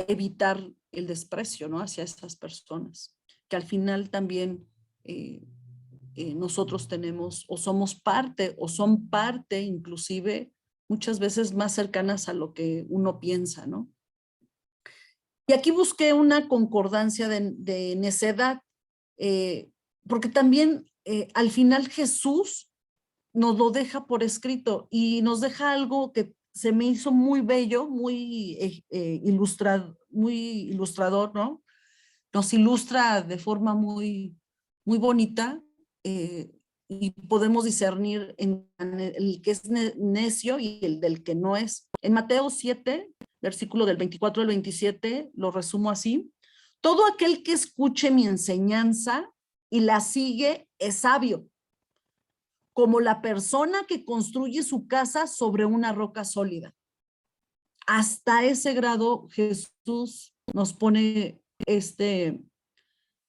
evitar el desprecio, ¿no? Hacia esas personas, que al final también nosotros tenemos o somos parte o son parte inclusive muchas veces más cercanas a lo que uno piensa, ¿no? Y aquí busqué una concordancia de necedad, porque también al final Jesús nos lo deja por escrito y nos deja algo que se me hizo muy bello, muy ilustrador, ¿no? Nos ilustra de forma muy, muy bonita y podemos discernir en el que es necio y el del que no es. En Mateo 7, versículo del 24 al 27, lo resumo así: todo aquel que escuche mi enseñanza y la sigue es sabio, como la persona que construye su casa sobre una roca sólida. Hasta ese grado Jesús nos pone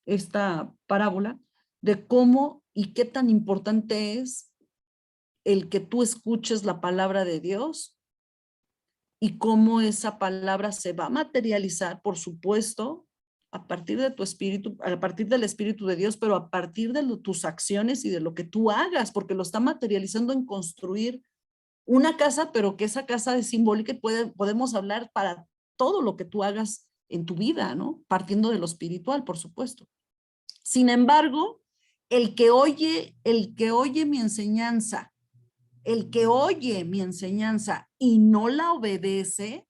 esta parábola de cómo y qué tan importante es el que tú escuches la palabra de Dios y cómo esa palabra se va a materializar, por supuesto, a partir de tu espíritu, a partir del Espíritu de Dios, pero a partir de tus acciones y de lo que tú hagas, porque lo está materializando en construir una casa, pero que esa casa es simbólica y podemos hablar para todo lo que tú hagas en tu vida, ¿no? Partiendo de lo espiritual, por supuesto. Sin embargo, el que oye mi enseñanza, y no la obedece,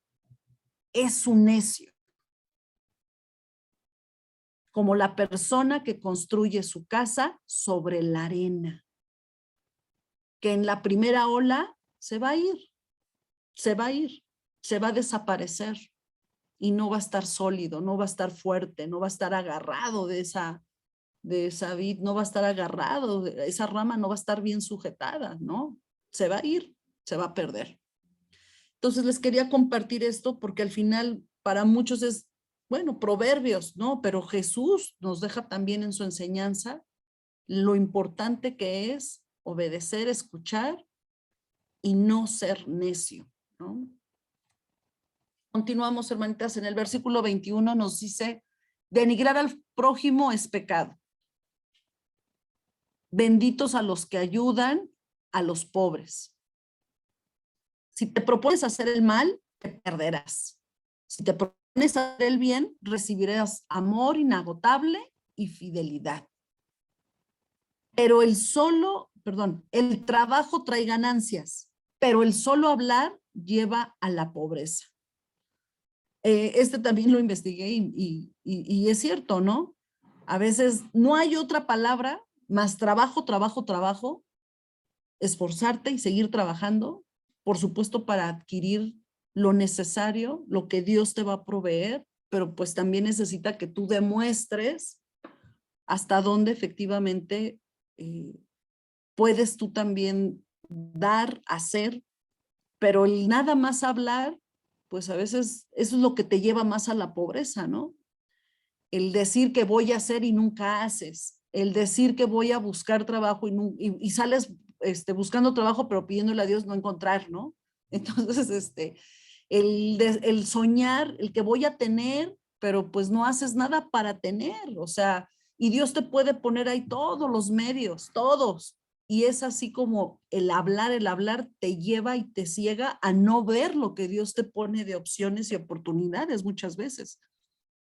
es un necio. Como la persona que construye su casa sobre la arena, que en la primera ola se va a ir, se va a desaparecer y no va a estar sólido, no va a estar fuerte, no va a estar agarrado de esa vid, no va a estar agarrado, esa rama no va a estar bien sujetada, ¿no? Se va a ir, se va a perder. Entonces les quería compartir esto porque al final para muchos es, bueno, proverbios, ¿no? Pero Jesús nos deja también en su enseñanza lo importante que es obedecer, escuchar y no ser necio, ¿no? Continuamos, hermanitas, en el versículo 21 nos dice: denigrar al prójimo es pecado. Benditos a los que ayudan a los pobres. Si te propones hacer el mal, te perderás. Si te propones hacer el bien, recibirás amor inagotable y fidelidad. Pero el trabajo trae ganancias, pero el solo hablar lleva a la pobreza. También lo investigué y es cierto, ¿no? A veces no hay otra palabra más trabajo, esforzarte y seguir trabajando, por supuesto, para adquirir lo necesario, lo que Dios te va a proveer, pero pues también necesita que tú demuestres hasta dónde efectivamente puedes tú también dar, hacer, pero el nada más hablar, pues a veces eso es lo que te lleva más a la pobreza, ¿no? El decir que voy a hacer y nunca haces, el decir que voy a buscar trabajo y sales buscando trabajo, pero pidiéndole a Dios no encontrar, ¿no? Entonces, el soñar, el que voy a tener, pero pues no haces nada para tener, o sea, y Dios te puede poner ahí todos los medios, todos, y es así como el hablar te lleva y te ciega a no ver lo que Dios te pone de opciones y oportunidades muchas veces.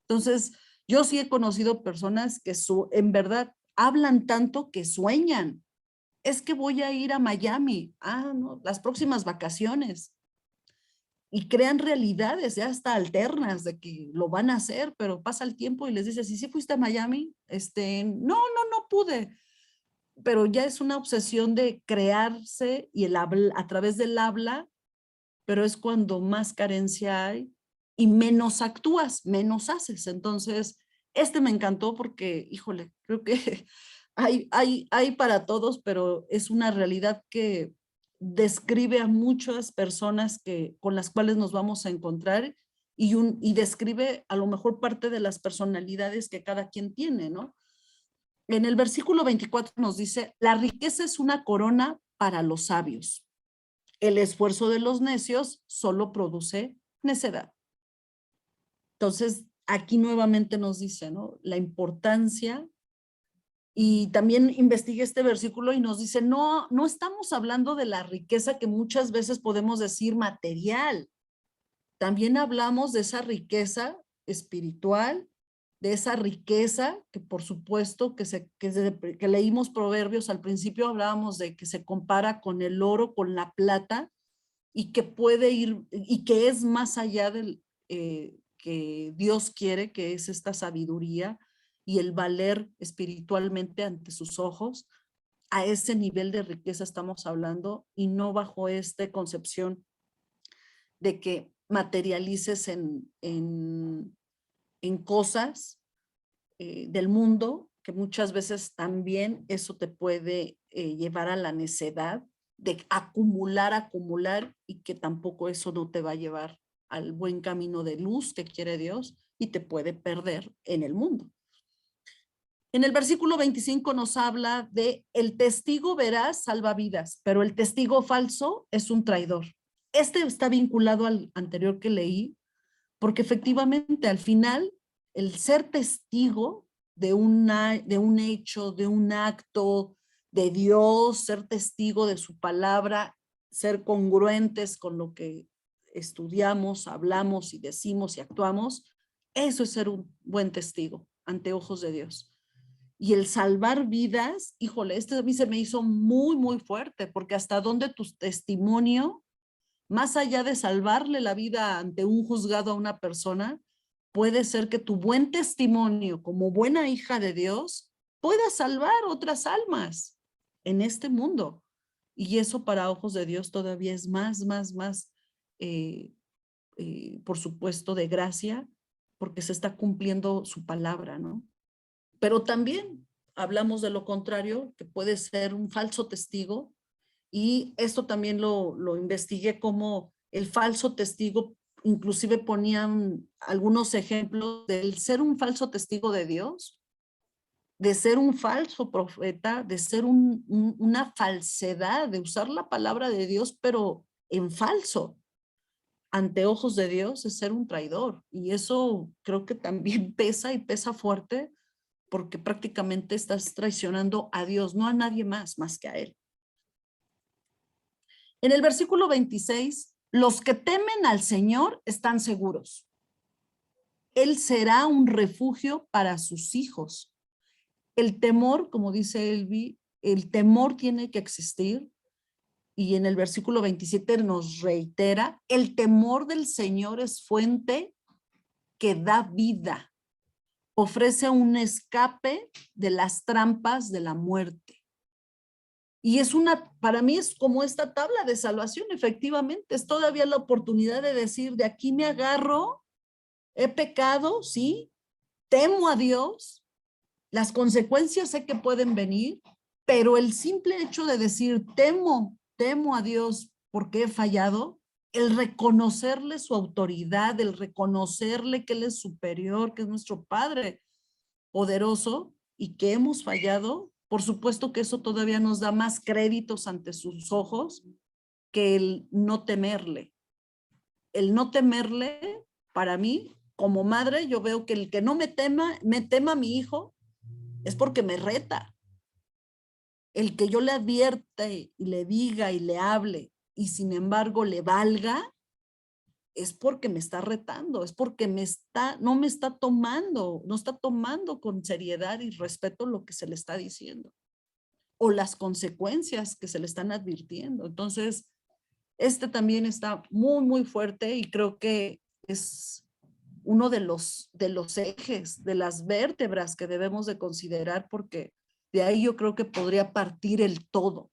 Entonces, yo sí he conocido personas que en verdad hablan tanto que sueñan. Es que voy a ir a Miami, no, las próximas vacaciones. Y crean realidades ya hasta alternas de que lo van a hacer, pero pasa el tiempo y les dices: ¿sí fuiste a Miami? No pude. Pero ya es una obsesión de crearse y a través del habla, pero es cuando más carencia hay y menos actúas, menos haces. Entonces, me encantó porque, híjole, creo que hay para todos, pero es una realidad que describe a muchas personas con las cuales nos vamos a encontrar y describe a lo mejor parte de las personalidades que cada quien tiene, ¿no? En el versículo 24 nos dice: la riqueza es una corona para los sabios. El esfuerzo de los necios solo produce necedad. Entonces, aquí nuevamente nos dice, ¿no? La importancia. Y también investigué este versículo y nos dice: no estamos hablando de la riqueza que muchas veces podemos decir material. También hablamos de esa riqueza espiritual, de esa riqueza que por supuesto que leímos Proverbios al principio, hablábamos de que se compara con el oro, con la plata, y que puede ir, y que es más allá del que Dios quiere, que es esta sabiduría y el valer espiritualmente ante sus ojos. A ese nivel de riqueza estamos hablando, y no bajo esta concepción de que materialices en cosas del mundo, que muchas veces también eso te puede llevar a la necedad de acumular, y que tampoco eso no te va a llevar al buen camino de luz que quiere Dios, y te puede perder en el mundo. En el versículo 25 nos habla de el testigo veraz salva vidas, pero el testigo falso es un traidor. Este está vinculado al anterior que leí, porque efectivamente al final el ser testigo de un hecho, de un acto de Dios, ser testigo de su palabra, ser congruentes con lo que estudiamos, hablamos y decimos y actuamos, eso es ser un buen testigo ante ojos de Dios. Y el salvar vidas, híjole, este a mí se me hizo muy, muy fuerte, porque hasta dónde tu testimonio, más allá de salvarle la vida ante un juzgado a una persona, puede ser que tu buen testimonio como buena hija de Dios pueda salvar otras almas en este mundo. Y eso para ojos de Dios todavía es más, por supuesto, de gracia, porque se está cumpliendo su palabra, ¿no? Pero también hablamos de lo contrario, que puede ser un falso testigo, y esto también lo investigué, como el falso testigo, inclusive ponían algunos ejemplos del ser un falso testigo de Dios, de ser un falso profeta, de ser una falsedad, de usar la palabra de Dios, pero en falso. Ante ojos de Dios es ser un traidor, y eso creo que también pesa, y pesa fuerte, porque prácticamente estás traicionando a Dios, no a nadie más que a Él. En el versículo 26, los que temen al Señor están seguros. Él será un refugio para sus hijos. El temor, como dice Elvi, el temor tiene que existir, y en el versículo 27 nos reitera, el temor del Señor es fuente que da vida, ofrece un escape de las trampas de la muerte. Y para mí es como esta tabla de salvación, efectivamente, es todavía la oportunidad de decir, de aquí me agarro, he pecado, sí, temo a Dios, las consecuencias sé que pueden venir, pero el simple hecho de decir, temo a Dios porque he fallado, el reconocerle su autoridad, el reconocerle que Él es superior, que es nuestro Padre poderoso y que hemos fallado, por supuesto que eso todavía nos da más créditos ante sus ojos que el no temerle. El no temerle, para mí, como madre, yo veo que el que no me tema a mi hijo, es porque me reta. El que yo le advierte y le diga y le hable, y sin embargo le valga, es porque me está retando, es porque no está tomando con seriedad y respeto lo que se le está diciendo, o las consecuencias que se le están advirtiendo. Entonces, también está muy, muy fuerte, y creo que es uno de los ejes, de las vértebras que debemos de considerar, porque de ahí yo creo que podría partir el todo,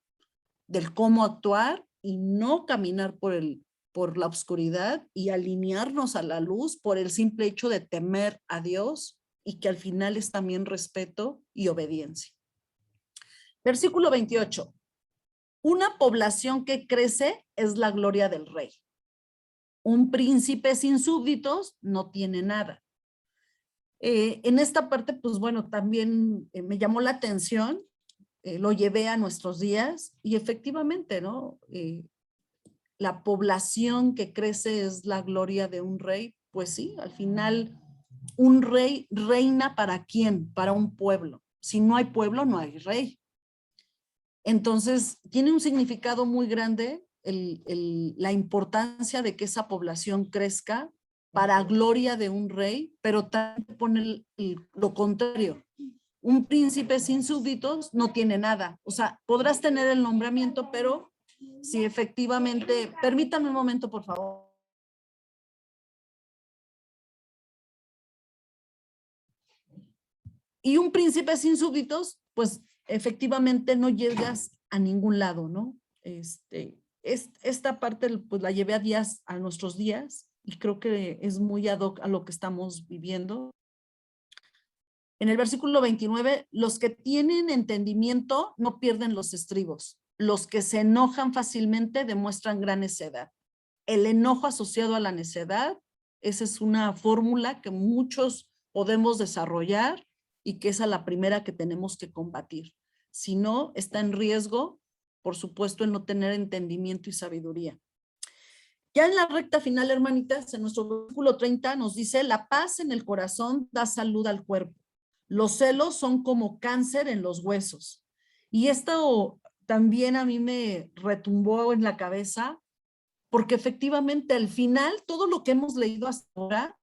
del cómo actuar y no caminar por la oscuridad, y alinearnos a la luz por el simple hecho de temer a Dios, y que al final es también respeto y obediencia. Versículo 28. Una población que crece es la gloria del rey. Un príncipe sin súbditos no tiene nada. En esta parte, pues bueno, también me llamó la atención, lo llevé a nuestros días, y efectivamente, ¿no? La población que crece es la gloria de un rey. Pues sí, al final un rey reina ¿para quién? Para un pueblo. Si no hay pueblo, no hay rey. Entonces, tiene un significado muy grande la importancia de que esa población crezca, para gloria de un rey, pero también pone lo contrario. Un príncipe sin súbditos no tiene nada. O sea, podrás tener el nombramiento, pero si efectivamente, permítame un momento, por favor. Y un príncipe sin súbditos, pues efectivamente no llegas a ningún lado, ¿no? Esta parte pues la llevé a nuestros días y creo que es muy ad hoc a lo que estamos viviendo. En el versículo 29, los que tienen entendimiento no pierden los estribos. Los que se enojan fácilmente demuestran gran necedad. El enojo asociado a la necedad, esa es una fórmula que muchos podemos desarrollar y que es a la primera que tenemos que combatir. Si no, está en riesgo, por supuesto, el no tener entendimiento y sabiduría. Ya en la recta final, hermanitas, en nuestro versículo 30 nos dice, la paz en el corazón da salud al cuerpo. Los celos son como cáncer en los huesos. Y esto también a mí me retumbó en la cabeza, porque efectivamente al final todo lo que hemos leído hasta ahora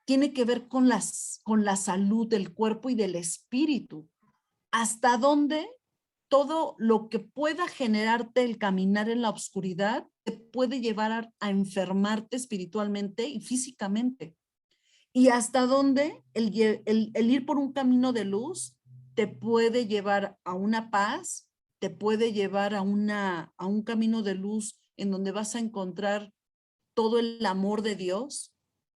tiene que ver con la salud del cuerpo y del espíritu. Hasta dónde todo lo que pueda generarte el caminar en la oscuridad te puede llevar a enfermarte espiritualmente y físicamente. Y hasta dónde el ir por un camino de luz te puede llevar a una paz, te puede llevar a un camino de luz en donde vas a encontrar todo el amor de Dios,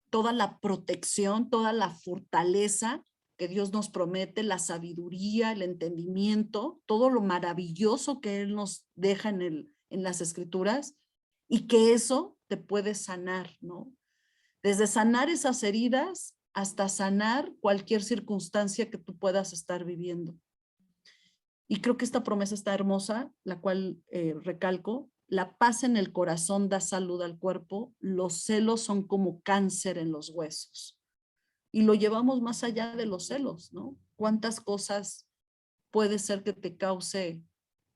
toda la protección, toda la fortaleza que Dios nos promete, la sabiduría, el entendimiento, todo lo maravilloso que Él nos deja en las Escrituras, y que eso te puede sanar, ¿no? Desde sanar esas heridas hasta sanar cualquier circunstancia que tú puedas estar viviendo. Y creo que esta promesa está hermosa, la cual recalco. La paz en el corazón da salud al cuerpo, los celos son como cáncer en los huesos. Y lo llevamos más allá de los celos, ¿no? ¿Cuántas cosas puede ser que te cause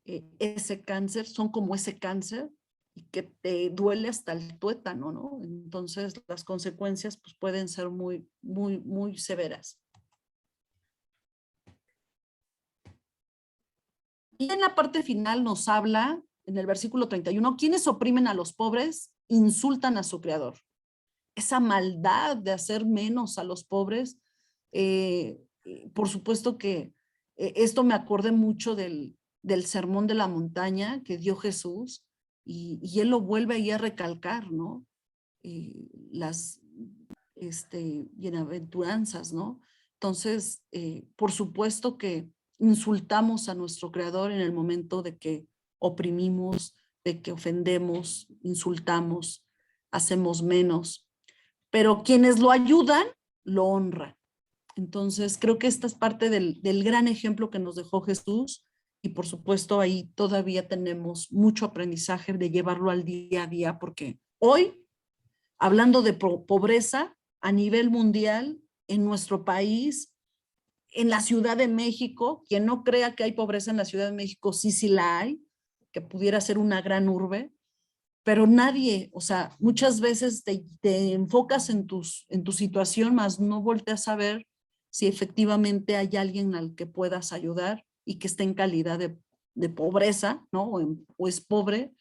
ese cáncer? Son como ese cáncer y que te duele hasta el tuétano, ¿no? Entonces las consecuencias pues, pueden ser muy, muy, muy severas. Y en la parte final nos habla, en el versículo 31, quienes oprimen a los pobres insultan a su creador. Esa maldad de hacer menos a los pobres, por supuesto que esto me acordé mucho del sermón de la montaña que dio Jesús, y él lo vuelve ahí a recalcar, ¿no? Las bienaventuranzas, ¿no? Entonces, por supuesto que insultamos a nuestro creador en el momento de que oprimimos, de que ofendemos, insultamos, hacemos menos, pero quienes lo ayudan, lo honran. Entonces, creo que esta es parte del gran ejemplo que nos dejó Jesús, y por supuesto ahí todavía tenemos mucho aprendizaje de llevarlo al día a día, porque hoy, hablando de pobreza a nivel mundial, en nuestro país, en la Ciudad de México, quien no crea que hay pobreza en la Ciudad de México, sí la hay, que pudiera ser una gran urbe, pero nadie, o sea, muchas veces te enfocas en tu situación, más no volteas a ver si efectivamente hay alguien al que puedas ayudar y que esté en calidad de pobreza, ¿no? O es pobre.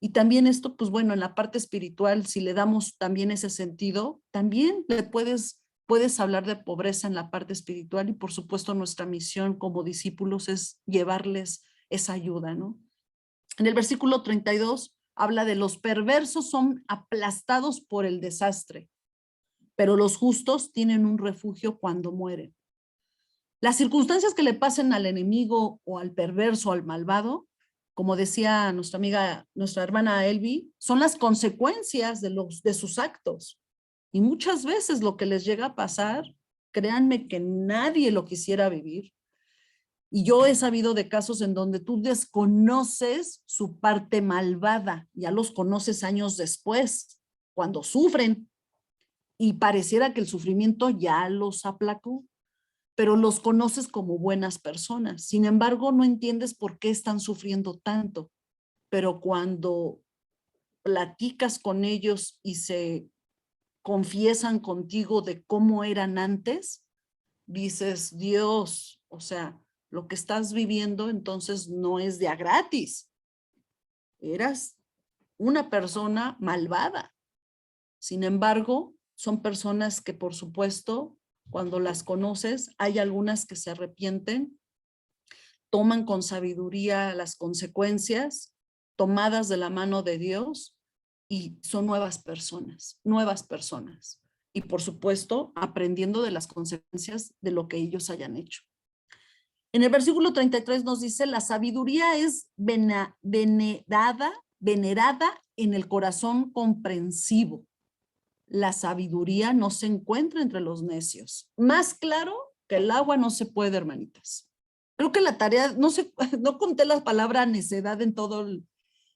Y también esto, pues bueno, en la parte espiritual, si le damos también ese sentido, también le puedes hablar de pobreza en la parte espiritual, y por supuesto nuestra misión como discípulos es llevarles esa ayuda, ¿no? En el versículo 32 habla de los perversos son aplastados por el desastre, pero los justos tienen un refugio cuando mueren. Las circunstancias que le pasen al enemigo o al perverso o al malvado, como decía nuestra amiga, nuestra hermana Elvi, son las consecuencias de sus actos. Y muchas veces lo que les llega a pasar, créanme que nadie lo quisiera vivir. Y yo he sabido de casos en donde tú desconoces su parte malvada, ya los conoces años después, cuando sufren, y pareciera que el sufrimiento ya los aplacó, pero los conoces como buenas personas. Sin embargo, no entiendes por qué están sufriendo tanto, pero cuando platicas con ellos y se confiesan contigo de cómo eran antes, dices, Dios, o sea, lo que estás viviendo entonces no es de a gratis. Eras una persona malvada. Sin embargo, son personas que, por supuesto, cuando las conoces, hay algunas que se arrepienten, toman con sabiduría las consecuencias tomadas de la mano de Dios y son nuevas personas. Y por supuesto, aprendiendo de las consecuencias de lo que ellos hayan hecho. En el versículo 33 nos dice, la sabiduría es venerada en el corazón comprensivo. La sabiduría no se encuentra entre los necios. Más claro que el agua no se puede, hermanitas. Creo que la tarea, no sé, no conté la palabra necedad en todo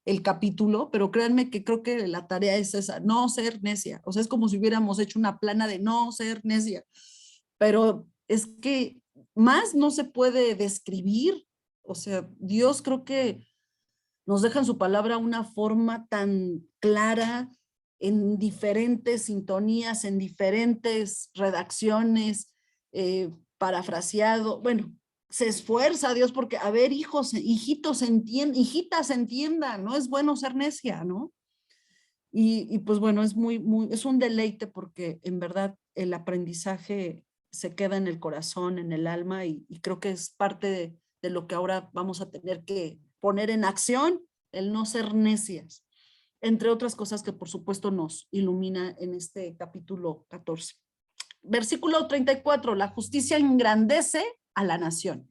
el capítulo, pero créanme que creo que la tarea es esa, no ser necia. O sea, es como si hubiéramos hecho una plana de no ser necia. Pero es que más no se puede describir. O sea, Dios creo que nos deja en su palabra una forma tan clara, en diferentes sintonías, en diferentes redacciones, parafraseado. Bueno, se esfuerza Dios porque, a ver, hijos, hijitos, hijitas, entiendan, ¿no? Es bueno ser necia, ¿no? Y pues bueno, es un deleite porque en verdad el aprendizaje se queda en el corazón, en el alma, y creo que es parte de lo que ahora vamos a tener que poner en acción, el no ser necias, entre otras cosas que por supuesto nos ilumina en este capítulo 14. Versículo 34, la justicia engrandece a la nación,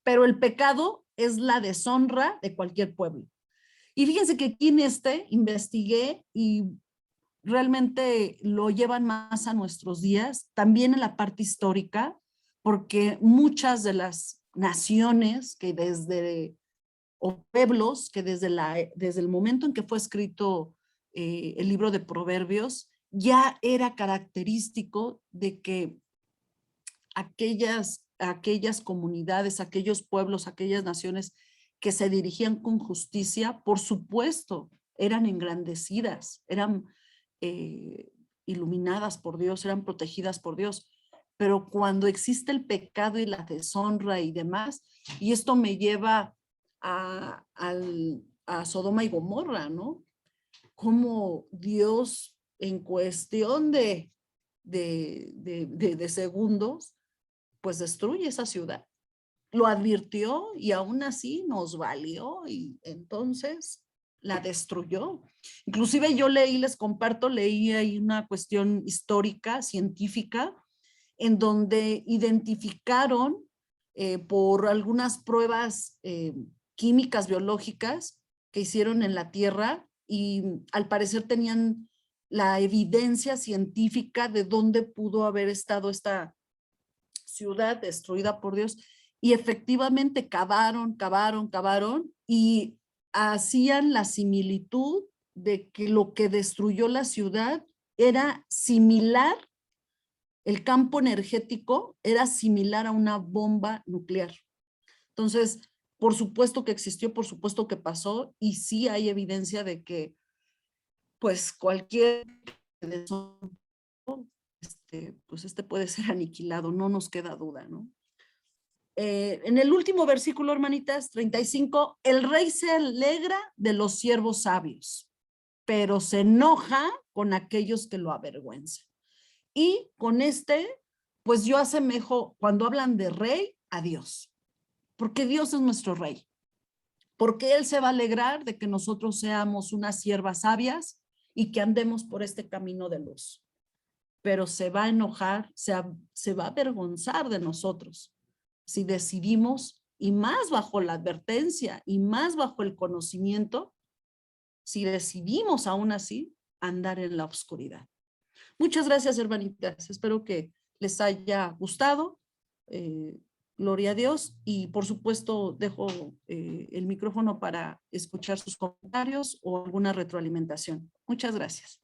pero el pecado es la deshonra de cualquier pueblo. Y fíjense que aquí en investigué y realmente lo llevan más a nuestros días, también en la parte histórica, porque muchas de las naciones que o pueblos que desde el momento en que fue escrito el libro de Proverbios, ya era característico de que aquellas comunidades, aquellos pueblos, aquellas naciones que se dirigían con justicia, por supuesto, eran engrandecidas, eran iluminadas por Dios, eran protegidas por Dios. Pero cuando existe el pecado y la deshonra y demás, y esto me lleva a Sodoma y Gomorra, ¿no? Como Dios en cuestión de segundos, pues destruye esa ciudad. Lo advirtió y aún así nos valió y entonces la destruyó. Inclusive yo les comparto, leí ahí una cuestión histórica, científica, en donde identificaron por algunas pruebas químicas, biológicas que hicieron en la Tierra y al parecer tenían la evidencia científica de dónde pudo haber estado esta ciudad destruida por Dios. Y efectivamente cavaron y hacían la similitud de que lo que destruyó la ciudad era similar, el campo energético era similar a una bomba nuclear. Entonces, por supuesto que existió, por supuesto que pasó, y sí hay evidencia de que, pues, cualquier pues puede ser aniquilado, no nos queda duda, ¿no? En el último versículo, hermanitas, 35, el rey se alegra de los siervos sabios, pero se enoja con aquellos que lo avergüenzan. Y con pues yo asemejo, cuando hablan de rey, a Dios, porque Dios es nuestro rey, porque Él se va a alegrar de que nosotros seamos unas siervas sabias y que andemos por este camino de luz, pero se va a enojar, se va a avergonzar de nosotros si decidimos, y más bajo la advertencia y más bajo el conocimiento, si decidimos aún así andar en la oscuridad. Muchas gracias, hermanitas. Espero que les haya gustado. Gloria a Dios. Y por supuesto, dejo el micrófono para escuchar sus comentarios o alguna retroalimentación. Muchas gracias.